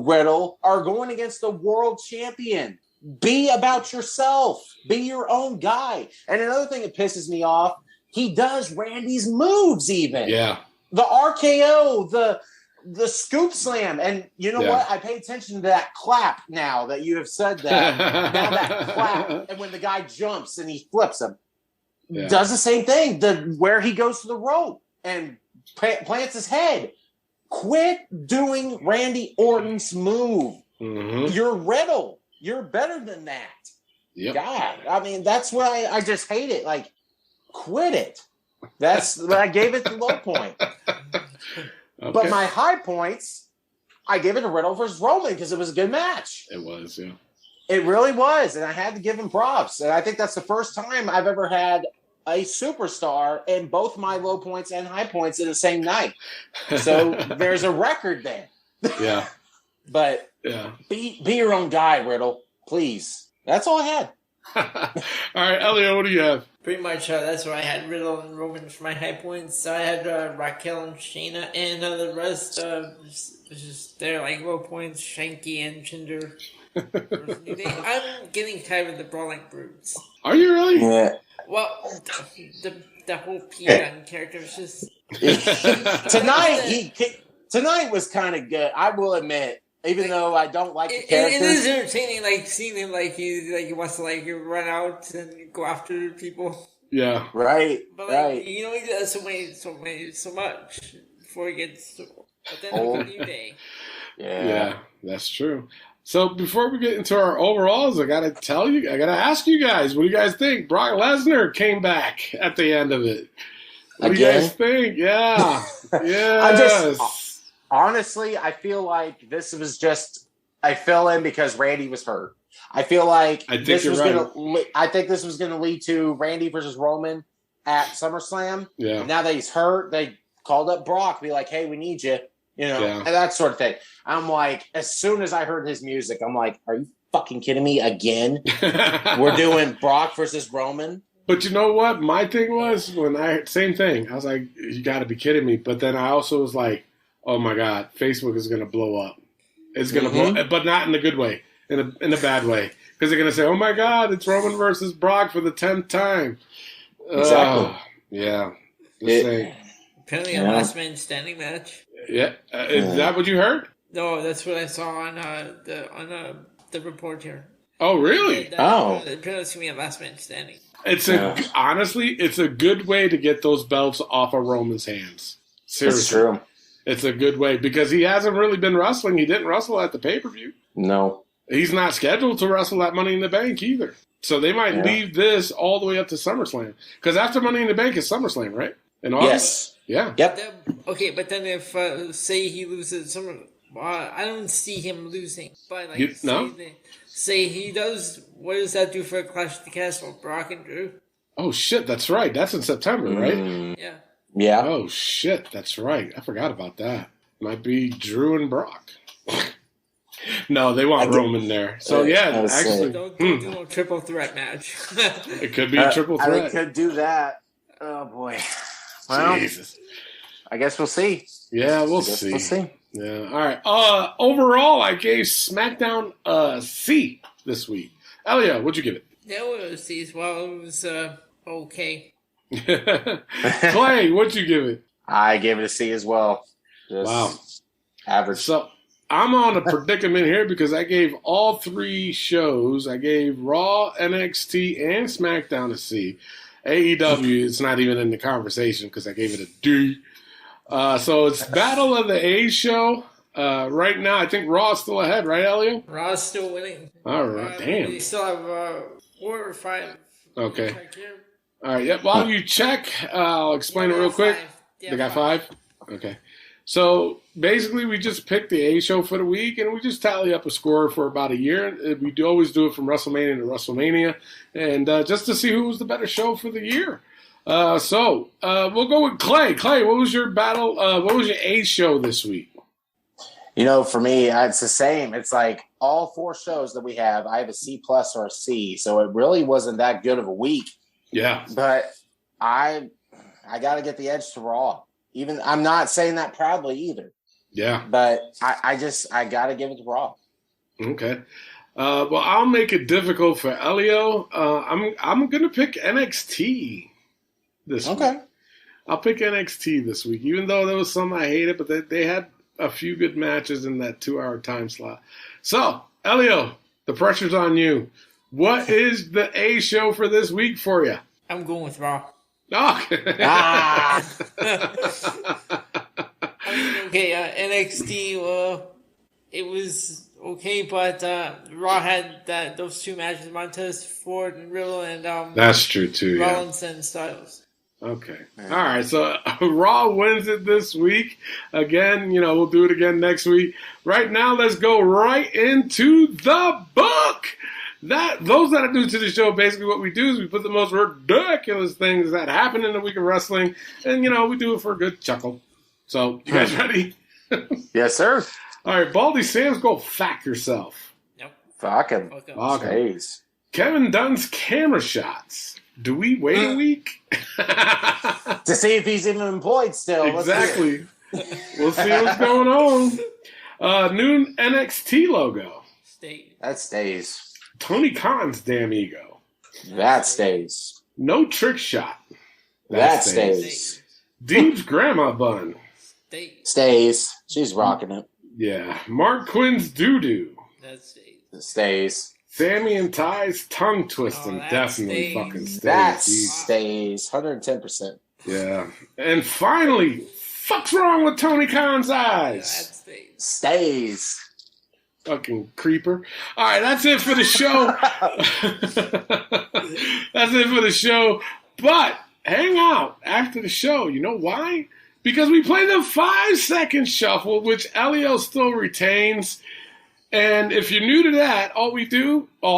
Riddle, are going against the world champion. Be about yourself. Be your own guy. And another thing that pisses me off, he does Randy's moves even. Yeah. The RKO, the scoop slam. And you know what? I pay attention to that clap now that you have said that. Now that clap, and when the guy jumps and he flips him, does the same thing. Where he goes to the rope and plants his head. Quit doing Randy Orton's move. Mm-hmm. You're Riddle. You're better than that. Yep. God, I mean, that's why I just hate it. Like, quit it. That's I gave it the low point. Okay. But my high points, I gave it to Riddle versus Roman because it was a good match. It was, yeah. It really was, and I had to give him props. And I think that's the first time I've ever had a superstar in both my low points and high points in the same night. So there's a record there. Yeah. But be your own guy, Riddle, please. That's all I had. All right, Elliot, what do you have? Pretty much that's where I had Riddle and Roman for my high points. So I had Raquel and Shayna, and the rest was just their like low points, Shanky and Jinder. I'm getting tired of the brawling brutes. Are you really? Yeah. Well, the whole P-Gun character was just tonight was kind of good. I will admit, even though I don't like the characters, it is entertaining. Like seeing him, like he wants to like run out and go after people. Yeah, right. But right. You know, he does so much before he gets. But then a new day. Yeah, that's true. So before we get into our overalls, I gotta ask you guys, what do you guys think? Brock Lesnar came back at the end of it. What do you guys think? Yeah. Honestly, I feel like this was just a fill-in because Randy was hurt. I feel like I think this was gonna lead to Randy versus Roman at SummerSlam. Yeah. Now that he's hurt, they called up Brock, be like, "Hey, we need you." You know, and that sort of thing. I'm like, as soon as I heard his music, I'm like, are you fucking kidding me again? We're doing Brock versus Roman. But you know what? My thing was same thing. I was like, you got to be kidding me. But then I also was like, oh my God, Facebook is going to blow up. It's going to blow, but not in a good way, in a bad way. Because they're going to say, oh my God, it's Roman versus Brock for the 10th time. Exactly. Yeah. Apparently a last man standing match. Yeah, is that what you heard? No, that's what I saw on the report here. Oh, really? Apparently it's going to be a last man standing. Honestly, it's a good way to get those belts off of Roman's hands. Seriously. It's true. It's a good way because he hasn't really been wrestling. He didn't wrestle at the pay-per-view. No. He's not scheduled to wrestle at Money in the Bank either. So they might leave this all the way up to SummerSlam. Because after Money in the Bank is SummerSlam, right? In August? Yes. Yeah. Yep. Okay, but then if, say he loses I don't see him losing. But like, say he does, what does that do for Clash of the Castle, Brock and Drew? Oh, shit, that's right. That's in September, right? Yeah. Yeah. Oh, shit, that's right. I forgot about that. Might be Drew and Brock. No, they want Roman there. So, actually. Don't do no triple threat match. It could be a triple threat. I could do that. Oh, boy. Well, Jesus. I guess we'll see. Yeah, we'll see. We'll see. Yeah. All right. Overall, I gave SmackDown a C this week. Elliot, what'd you give it? Yeah, it was a C as well. It was okay. Clay, what'd you give it? I gave it a C as well. Wow. Average. So I'm on a predicament here because I gave all three shows. I gave Raw, NXT, and SmackDown a C. AEW, it's not even in the conversation because I gave it a D. So it's Battle of the A show. Right now, I think Raw is still ahead, right, Elliot? Raw's still winning. All right, damn. They still have 4 or 5. Okay. All right, yeah. While you check, I'll explain it real quick. They got 5? Okay. So basically, we just picked the A show for the week, and we just tally up a score for about a year. We always do it from WrestleMania to WrestleMania, and just to see who was the better show for the year. So we'll go with Clay. Clay, what was your battle? What was your A show this week? You know, for me, it's the same. It's like all 4 shows that we have, I have a C+ or a C. So it really wasn't that good of a week. Yeah. But I got to get the edge to Raw. Even I'm not saying that proudly either. Yeah. But I got to give it to Raw. Okay. Well, I'll make it difficult for Elio. I'm going to pick NXT this week. Okay. I'll pick NXT this week, even though there was some I hated, but they had a few good matches in that 2-hour time slot. So, Elio, the pressure's on you. What is the A show for this week for you? I'm going with Raw. Oh. Okay, NXT, it was okay, but Raw had those two matches, Montez Ford and Riddle, and that's true too. Rollins and Styles. Okay. All right. So Raw wins it this week. Again, we'll do it again next week. Right now, let's go right into the book. Those that are new to the show, basically what we do is we put the most ridiculous things that happen in the week of wrestling, and we do it for a good chuckle. So, you guys ready? Yes, sir. All right, Baldy Sam's, go fuck yourself. Nope. Fuck him. Okay. Kevin Dunn's camera shots. Do we wait a week? To see if he's even employed still. Exactly. We'll see what's going on. New NXT logo. That stays. Tony Khan's damn ego. That stays. No trick shot. That stays. Dean's grandma bun. Stays. She's rocking it. Yeah. Mark Quinn's doo-doo. That stays. Stays. Sammy and Ty's tongue twisting definitely fucking stays. That stays. 110%. Yeah. And finally, fuck's wrong with Tony Khan's eyes? That stays. Fucking creeper. All right, that's it for the show. That's it for the show. But hang out after the show. You know why? Because we play the 5-second shuffle, which Elio still retains. And if you're new to that, all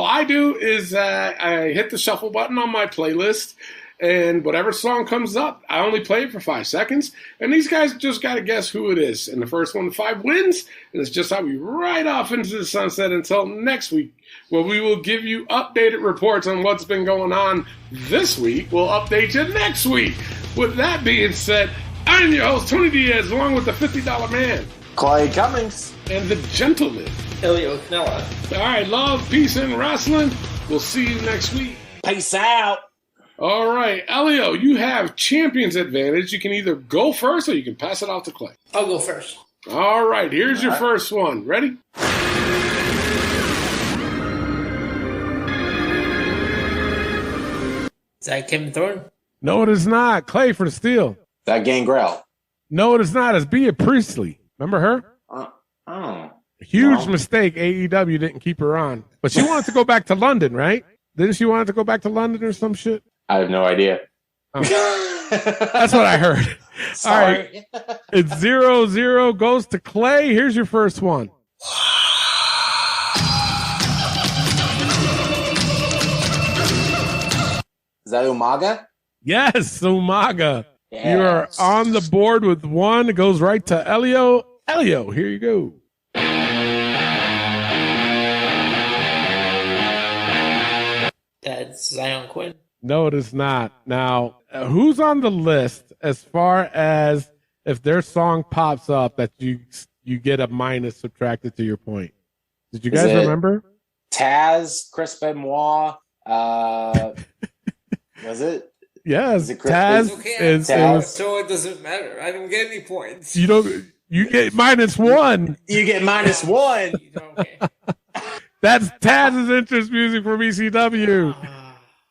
I do is I hit the shuffle button on my playlist, and whatever song comes up, I only play it for 5 seconds. And these guys just got to guess who it is. And the first one to 5 wins. And it's just how we ride off into the sunset until next week, where we will give you updated reports on what's been going on this week. We'll update you next week. With that being said, I'm your host, Tony Diaz, along with the $50 man, Clay Cummings, and the gentleman, Elio Canella. All right, love, peace, and wrestling. We'll see you next week. Peace out. All right, Elio, you have champion's advantage. You can either go first or you can pass it off to Clay. I'll go first. All right, here's your first one. Ready? Is that Kevin Thorne? No, it is not. Clay for the steal. That Gangrel. No, it is not. It's Bea Priestley. Remember her? Oh. Huge mistake. AEW didn't keep her on. But she wanted to go back to London, right? Didn't she want to go back to London or some shit? I have no idea. Oh. That's what I heard. Sorry. All right. It's 0-0 goes to Clay. Here's your first one. Is that Umaga? Yes, Umaga. Yes. You are on the board with one. It goes right to Elio. Elio, here you go. That's Zion Quinn. No, it is not. Now, who's on the list as far as if their song pops up that you get a minus subtracted to your point? Did you guys remember? Taz, Chris Benoit, was it? Yes, Is it Chris? Taz. Okay, so it doesn't matter. I don't get any points. You get -1. You get -1. Okay. That's Taz's entrance music from ECW.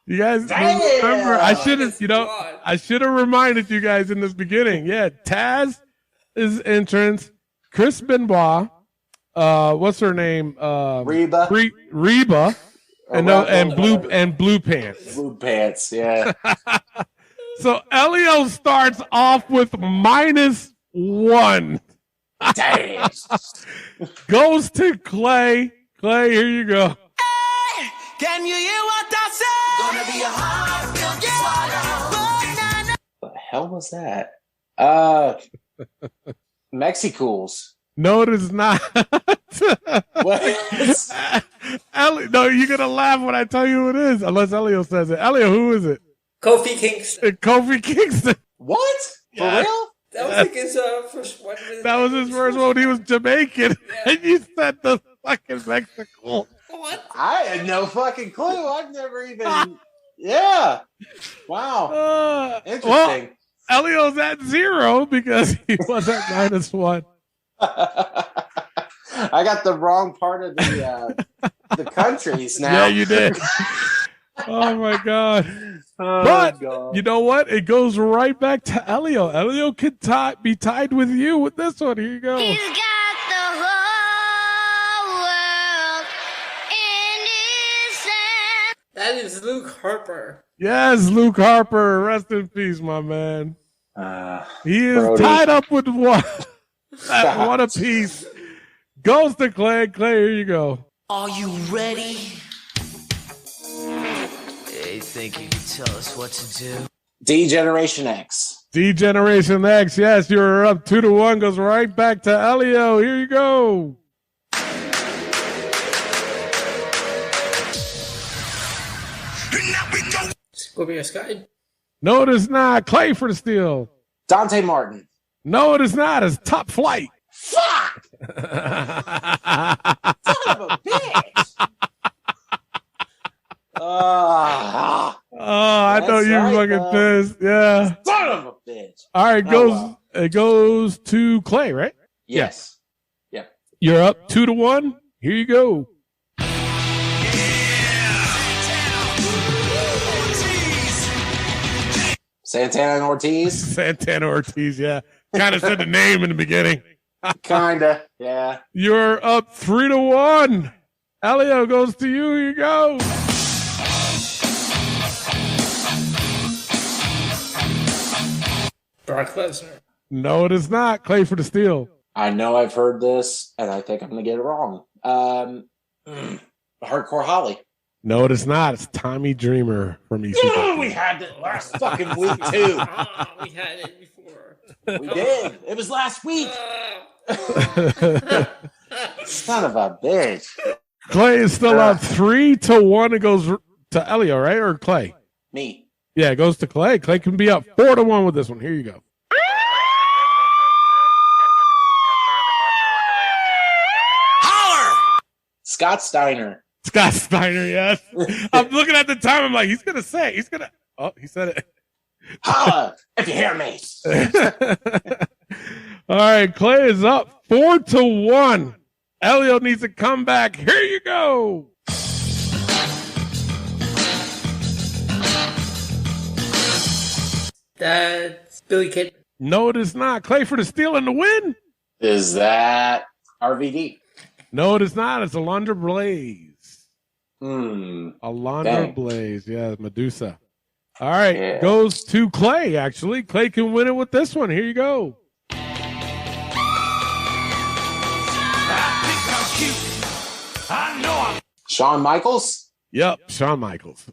You guys remember? I should have reminded you guys in the beginning. Yeah, Taz's entrance. Chris Benoit. What's her name? Reba. Reba. And blue pants. Blue pants, yeah. So Elio starts off with -1. Damn. Goes to Clay. Clay, here you go. Hey, can you hear what I say? Gonna be a hard pill to swallow. What the hell was that? Mexicools. No, it is not. What? No, you're going to laugh when I tell you who it is, unless Elio says it. Elio, who is it? Kofi Kingston. Kofi Kingston. What? For real? That was like his first one. That was his first one. He was Jamaican. Yeah. And you said the fucking Mexico. What? I had no fucking clue. I've never even... Yeah. Wow. Interesting. Well, Elio's at 0 because he was at -1. I got the wrong part of the countries now. Yeah, you did. Oh my God. God. You know what? It goes right back to Elio. Elio could be tied with you with this one. Here you go. He's got the whole world in his hand. That is Luke Harper. Yes, Luke Harper. Rest in peace, my man. He is Brody. tied up with one. One apiece. Goes to Clay. Clay, here you go. Are you ready? They think you can tell us what to do. D-Generation X. D-Generation X. Yes, you're up 2-1. Goes right back to Elio. Here you go. Scorpio Sky. No, it is not. Clay for the steal. Dante Martin. No, it is not. It's Top Flight. Fuck! Son of a bitch! I know That's you're right, fucking pissed. Yeah. Son of a bitch! All right, well. it goes to Clay, right? Yes. Yep. You're up 2-1. Here you go. Santana and Ortiz? Santana Ortiz, yeah. Kind of said the name in the beginning. Kinda, yeah. You're up 3-1. Elio goes to you. Here you go. Brock Lesnar. No, it is not. Clay for the steal. I know I've heard this, and I think I'm going to get it wrong. Hardcore Holly. No, it is not. It's Tommy Dreamer from ECW. We had it last fucking week, too. We had it before. We did. It was last week. Son of a bitch. Clay is still up 3-1. It goes to Elio, right? Or Clay? Me. Yeah, it goes to Clay. Clay can be up 4-1 with this one. Here you go. Holler! Scott Steiner. Scott Steiner, yes. I'm looking at the time. I'm like, he's going to say it. He's going to. Oh, he said it. Holla, if you hear me. All right, Clay is up 4-1. Elio needs to come back. Here you go. That's Billy Kidman. No, it is not. Clay for the steal and the win. Is that RVD? No, it is not. It's Alundra Blaze. Alundra Dang. Blaze. Yeah, Medusa. All right, goes to Clay, actually. Clay can win it with this one. Here you go. Shawn Michaels? Yep, Shawn Michaels.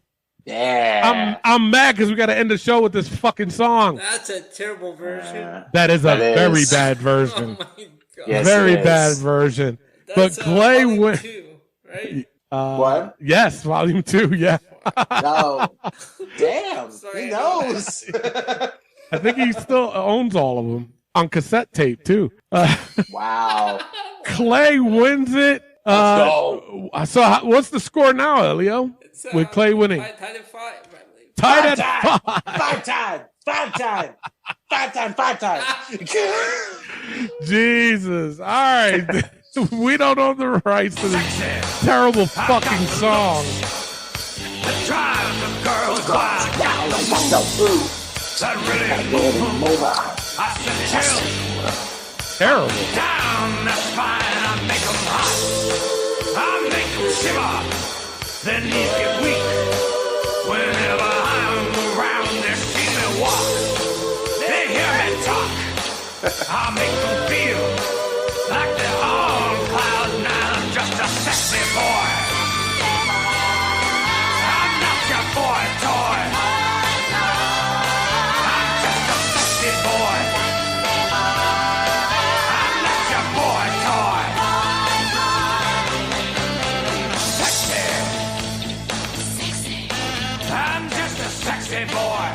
Yeah. I'm mad because we got to end the show with this fucking song. That's a terrible version. That is a very bad version. Oh my God. Yes, Very it is. bad version. That's, But Clay volume went. 2, right? What? Yes, volume 2. Yeah. No. Damn. Sorry, He knows. I think he still owns all of them on cassette tape too. Wow. Clay wins it. Let's go. So what's the score now, Elio? It's, With Clay winning. Tied at 5, I believe. Tied at 5 times. Jesus. All right. We don't own the rights to this terrible fucking song. Drive the girls wild. That really I said chill. Terrible. Down the spine, I make them hot. I make them shiver. Their knees get weak. Whenever I'm around, they see me walk. They hear me talk. I make them feel like they're on cloud nine. I'm just a sexy boy. I'm not your boy toy. I'm just a sexy boy. I'm not your boy toy. Sexy. I'm just a sexy boy.